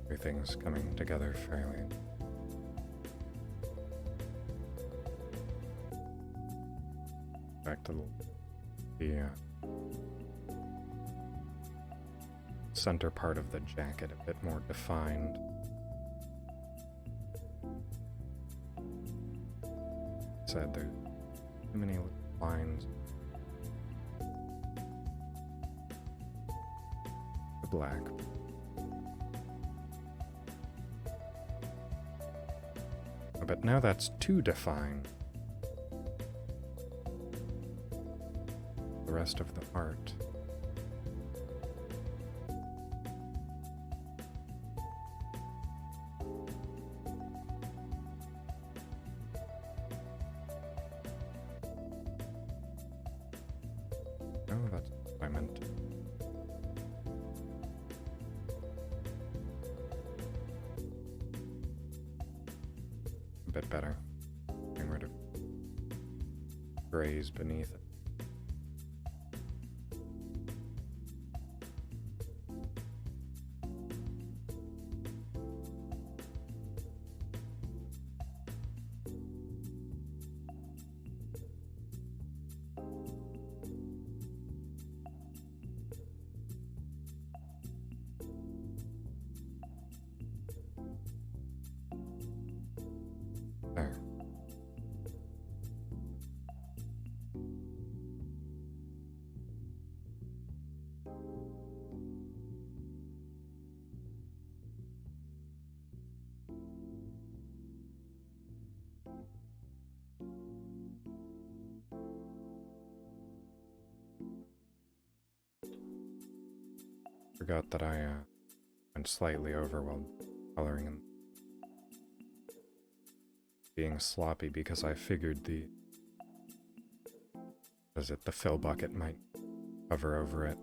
Everything's coming together fairly. Back to the center part of the jacket a bit more defined. Said there's too many lines. The black. But now that's too defined. The rest of the art. Oh, that's what I meant. A bit better. Getting rid of grays beneath it. There. Forgot that I went slightly over while coloring and being sloppy because I figured the fill bucket might hover over it.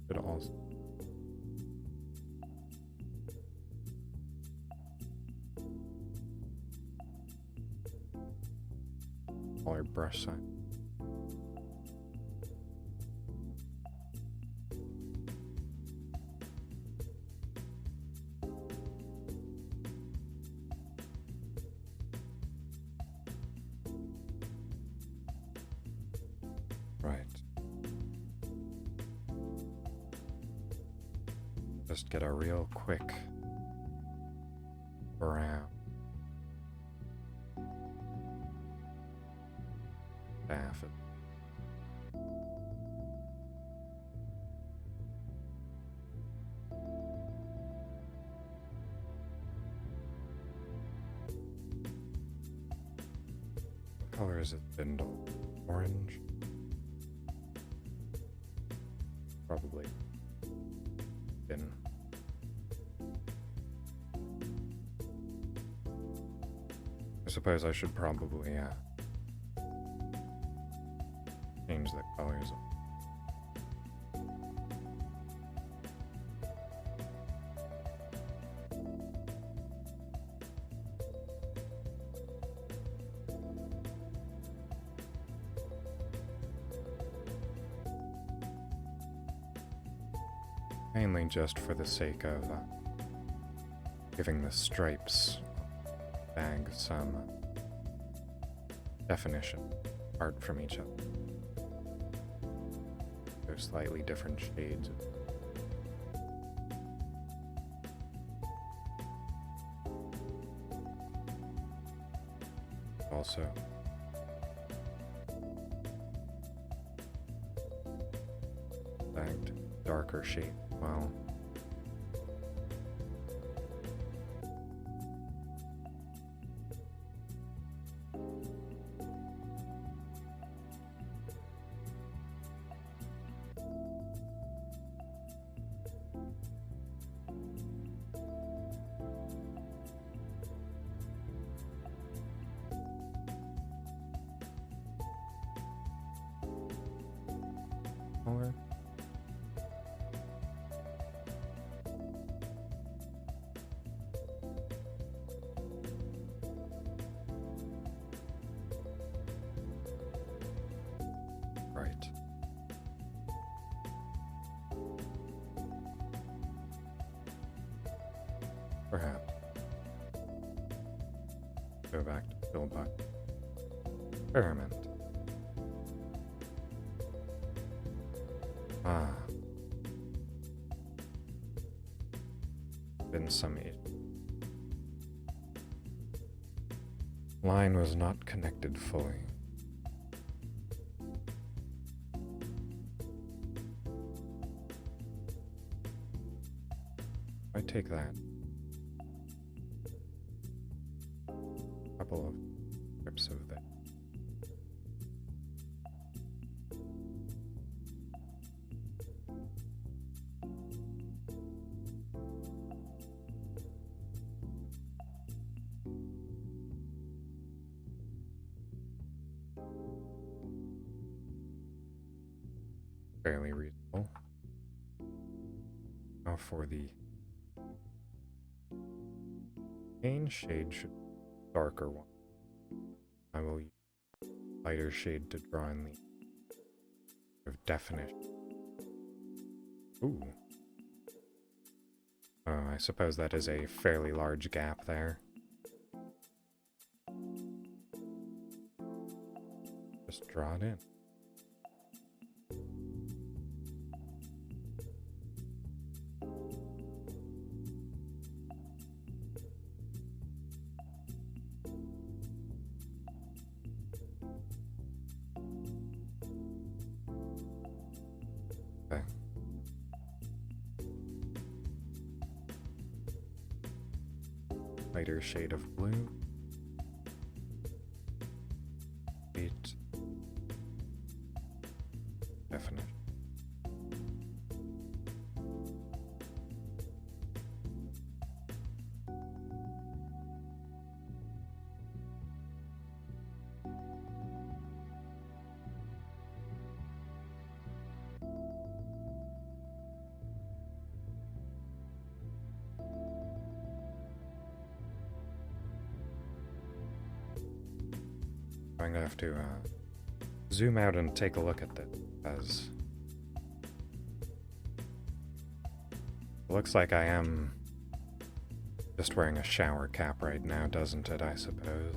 Could also smaller brush size. Right. Just get a real quick brown. Staff it. What color is it, Bindle? Orange? Probably. Bin. I suppose I should probably change the colors. Mainly just for the sake of giving the stripes bag some definition apart from each other. They're slightly different shades. Also, effect, darker shade as well. Color. Right. Perhaps. Go back to fill bucket. Experiment. Ah. Been some line was not connected fully. I take that. Couple of strips of that. Fairly reasonable. Now for the main shade should be a darker one. I will use lighter shade to draw in the of definition. Ooh. Oh, I suppose that is a fairly large gap there. Just draw it in. Okay. Lighter shade of blue. Eight. Definition. I'm going to have to zoom out and take a look at this, as it looks like I am just wearing a shower cap right now, doesn't it, I suppose?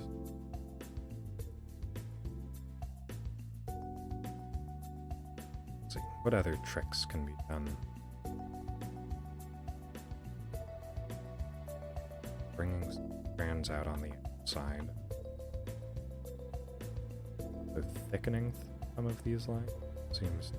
Let's see, what other tricks can be done? Bringing strands out on the outside. The thickening some of these lines seems.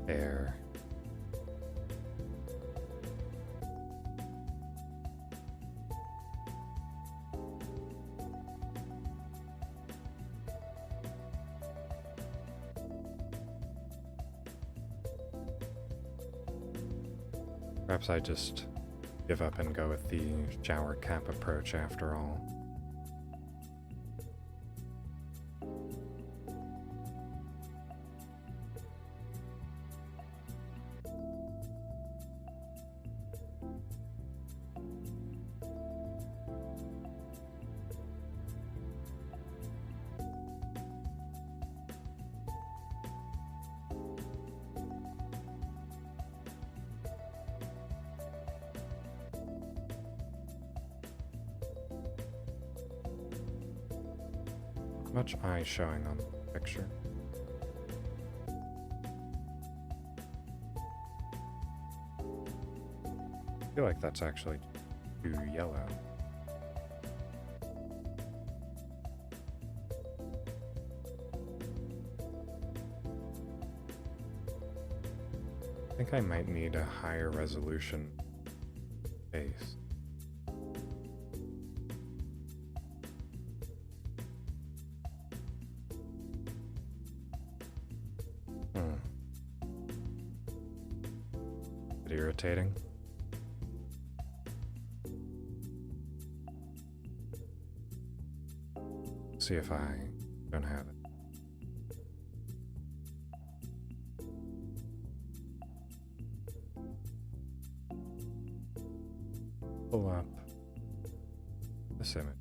Air. Perhaps I just give up and go with the shower cap approach after all. Much eye showing on the picture. feel like that's actually too yellow. I think I might need a higher resolution face. Bit irritating. See if I don't have it. Pull up this image.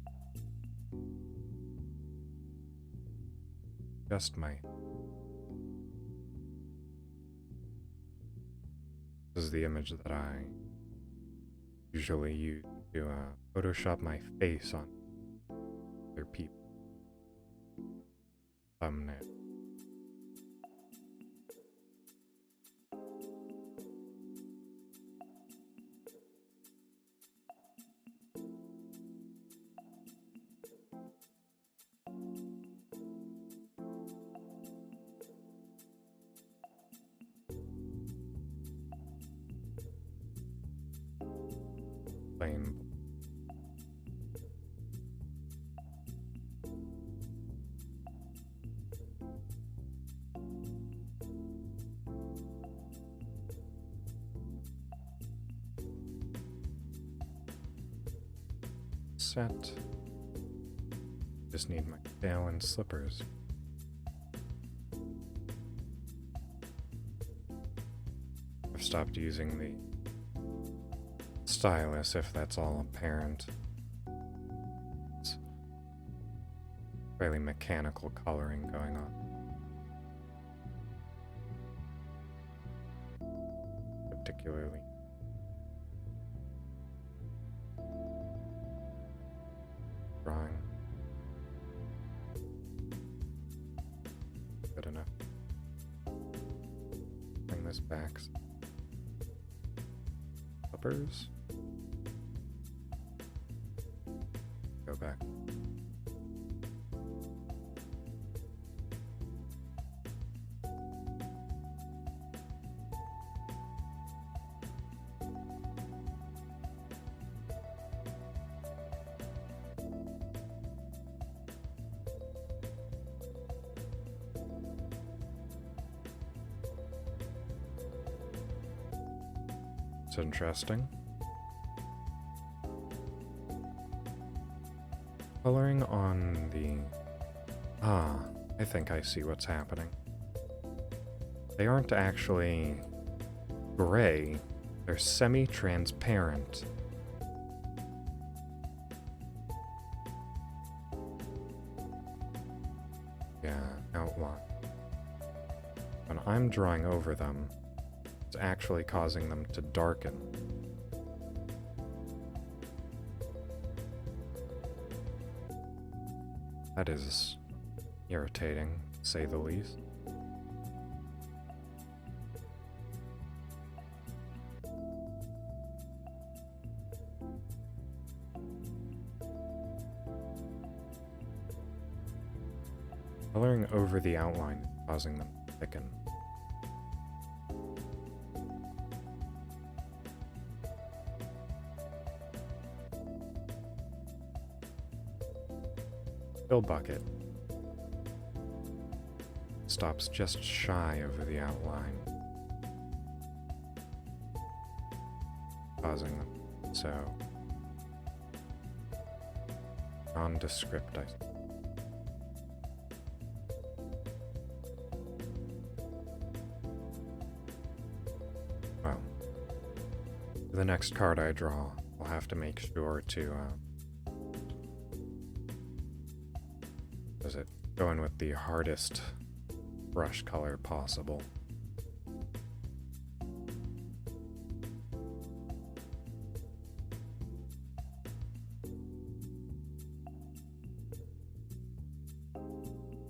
Just might. This is the image that I usually use to Photoshop my face on other people. Thumbnail. Plain. Set. Just need my tail and slippers. I've stopped using the stylus if that's all apparent. It's fairly mechanical coloring going on. Particularly drawing. Good enough. Bring this back. Slippers. Go back. It's interesting. Coloring on the... I think I see what's happening. They aren't actually gray, they're semi-transparent. Yeah, outline. When I'm drawing over them, it's actually causing them to darken. That is irritating, to say the least. Coloring over the outline is causing them to thicken. Fill bucket stops just shy over the outline, causing them so nondescript. Well, for the next card I draw, I'll have to make sure to go in with the hardest brush color possible.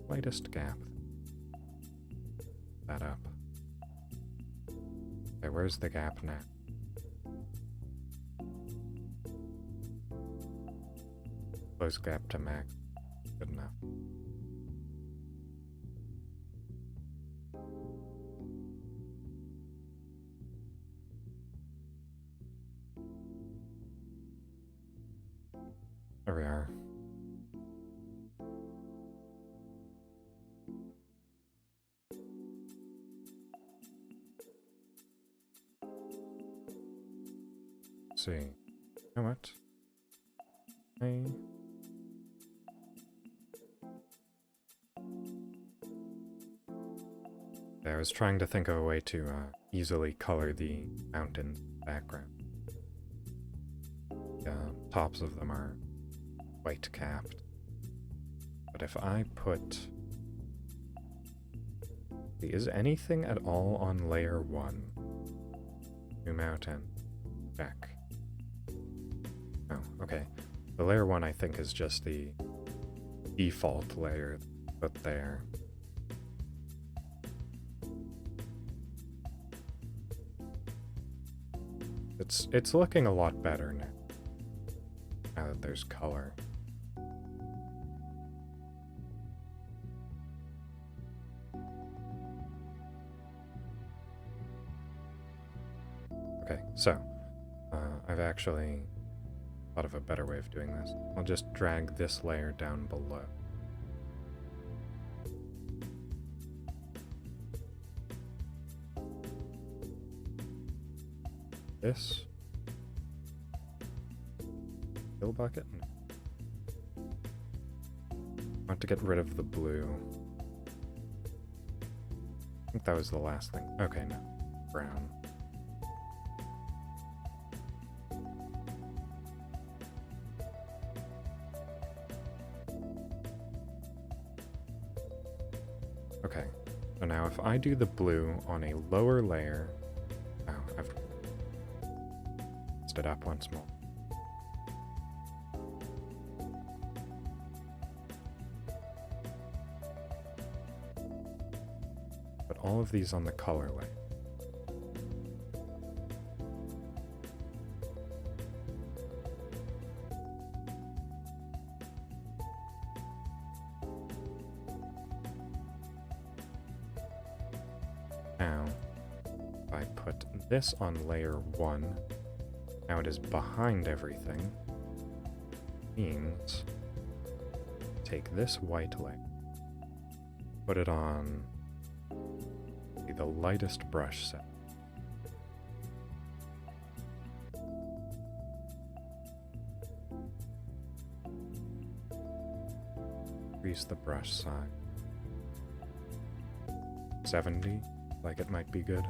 Lightest gap. That up. Okay, where's the gap now? Close gap to max. Good enough. There we are. Let's see. You know what? I was trying to think of a way to easily color the mountain background. Tops of them are white capped. But if I put... Is anything at all on layer 1? New mountain. Check. Oh, okay. The layer 1 I think is just the default layer put there. It's looking a lot better now. Now that there's color. Okay, so I've actually thought of a better way of doing this. I'll just drag this layer down below. This fill bucket? No. I want to get rid of the blue. I think that was the last thing. Okay, no. Brown. Okay, so now if I do the blue on a lower layer... Oh, I've messed it up once more. Put all of these on the color layer. Now, if I put this on layer 1, now it is behind everything, means take this white layer, put it on the lightest brush set. Increase the brush size. 70, like it might be good.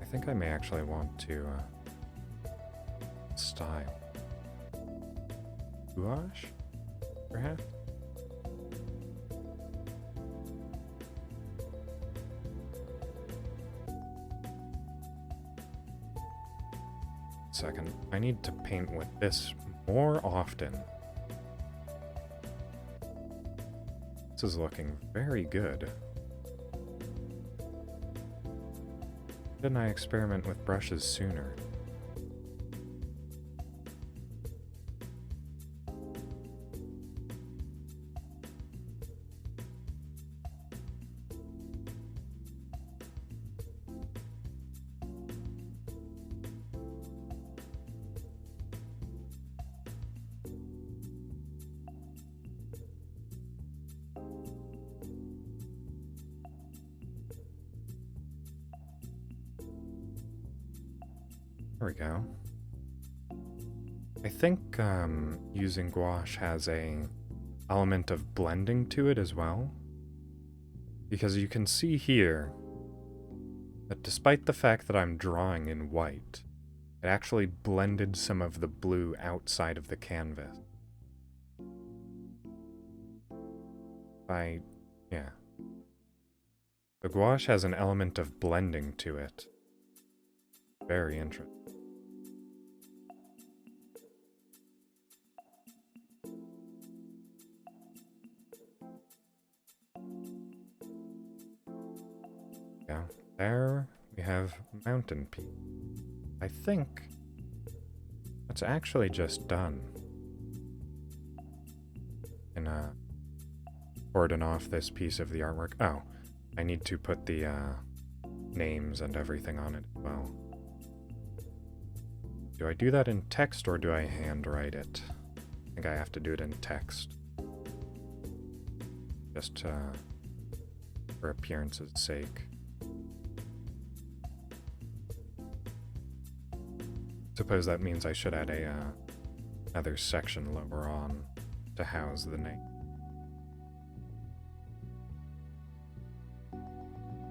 I think I may actually want to style. Gouache, perhaps? Second, I need to paint with this more often. This is looking very good. Didn't I experiment with brushes sooner? There we go. I think using gouache has a element of blending to it as well. Because you can see here that despite the fact that I'm drawing in white, it actually blended some of the blue outside of the canvas. Yeah. The gouache has an element of blending to it. Very interesting. Yeah, there we have Mountain Peak. I think that's actually just done. can cordon off this piece of the artwork. Oh, I need to put the names and everything on it as well. Do I do that in text or do I handwrite it? I think I have to do it in text. Just for appearance's sake. Suppose that means I should add another section lower on to house the name.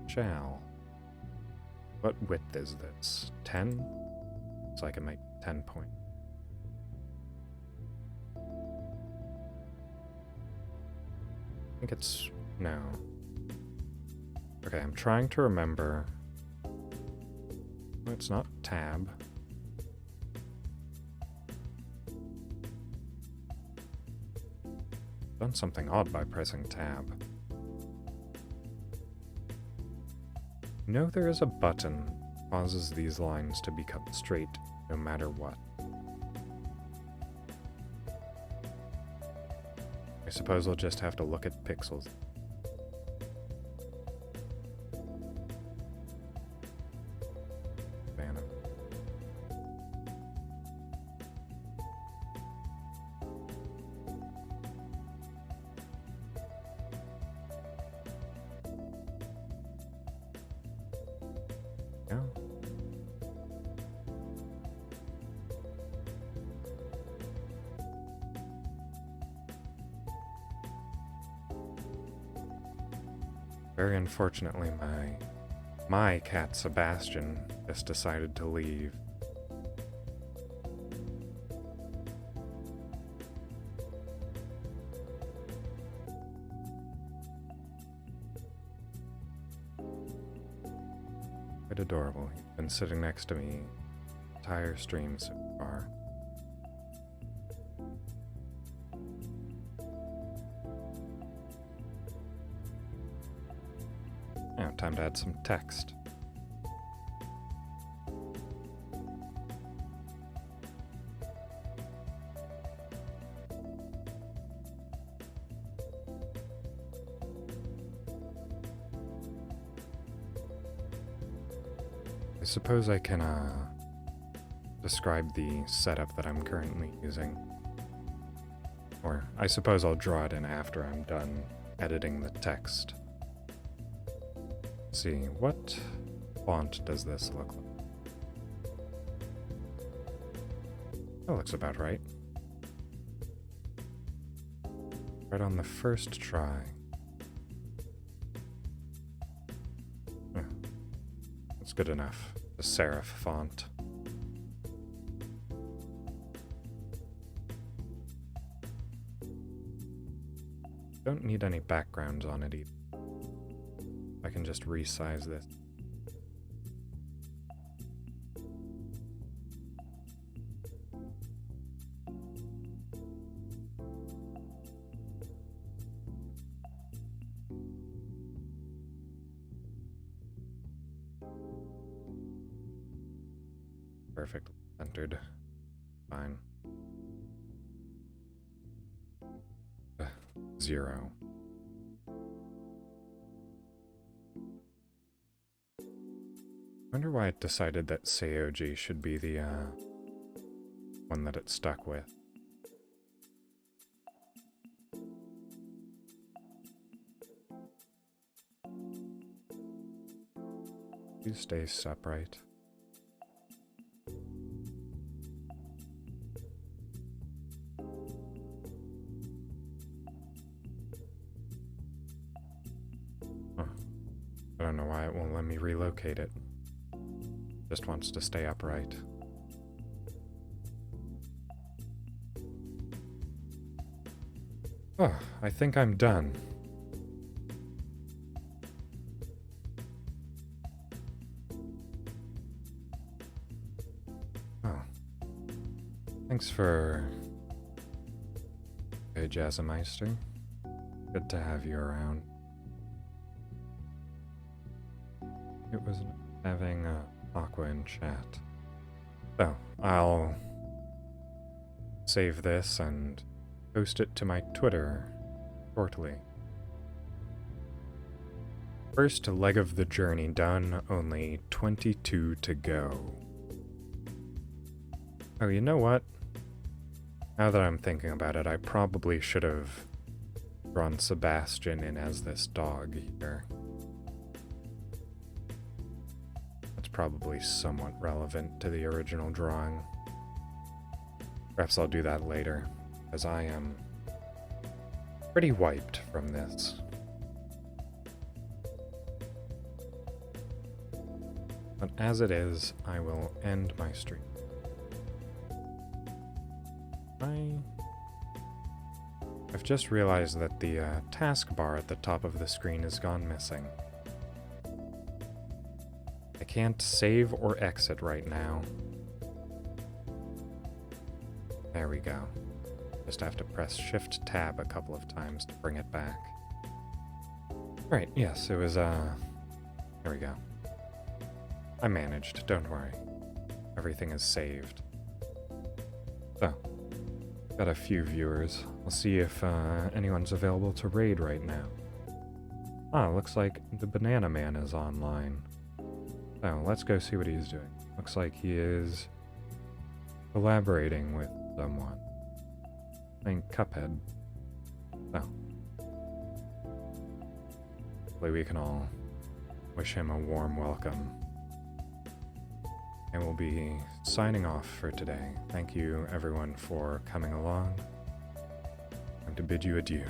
Shall. What width is this? 10? So I can make 10 point. I think it's... no. Okay, I'm trying to remember. No, it's not tab. Done something odd by pressing tab. No, there is a button that causes these lines to become straight no matter what. I suppose I'll just have to look at pixels. Yeah. Very unfortunately, my cat Sebastian just decided to leave. Quite adorable. He's been sitting next to me the entire stream so far. Now, time to add some text. I suppose I can describe the setup that I'm currently using. Or I suppose I'll draw it in after I'm done editing the text. Let's see, what font does this look like? That looks about right. Right on the first try. That's good enough. The serif font. Don't need any backgrounds on it either. I can just resize this. Perfectly centered. Fine. 0. Wonder why it decided that Seoji should be the one that it stuck with. You stay upright. I don't know why it won't let me relocate it. Just wants to stay upright. Oh, I think I'm done. Oh. Thanks for... Hey, Jazzmeister. Good to have you around. It was having Aqua in chat. So, I'll save this and post it to my Twitter shortly. First leg of the journey done, only 22 to go. Oh, you know what? Now that I'm thinking about it, I probably should have drawn Sebastian in as this dog here. That's probably somewhat relevant to the original drawing. Perhaps I'll do that later, as I am pretty wiped from this. But as it is, I will end my stream. I've just realized that the taskbar at the top of the screen has gone missing. I can't save or exit right now. There we go. Just have to press Shift-Tab a couple of times to bring it back. Right, yes, it was, there we go. I managed, don't worry. Everything is saved. So, got a few viewers. I'll see if anyone's available to raid right now. Ah, looks like the Banana Man is online. So, let's go see what he's doing. Looks like he is collaborating with someone. Playing Cuphead. So, hopefully we can all wish him a warm welcome. And we'll be signing off for today. Thank you, everyone, for coming along. Time to bid you adieu.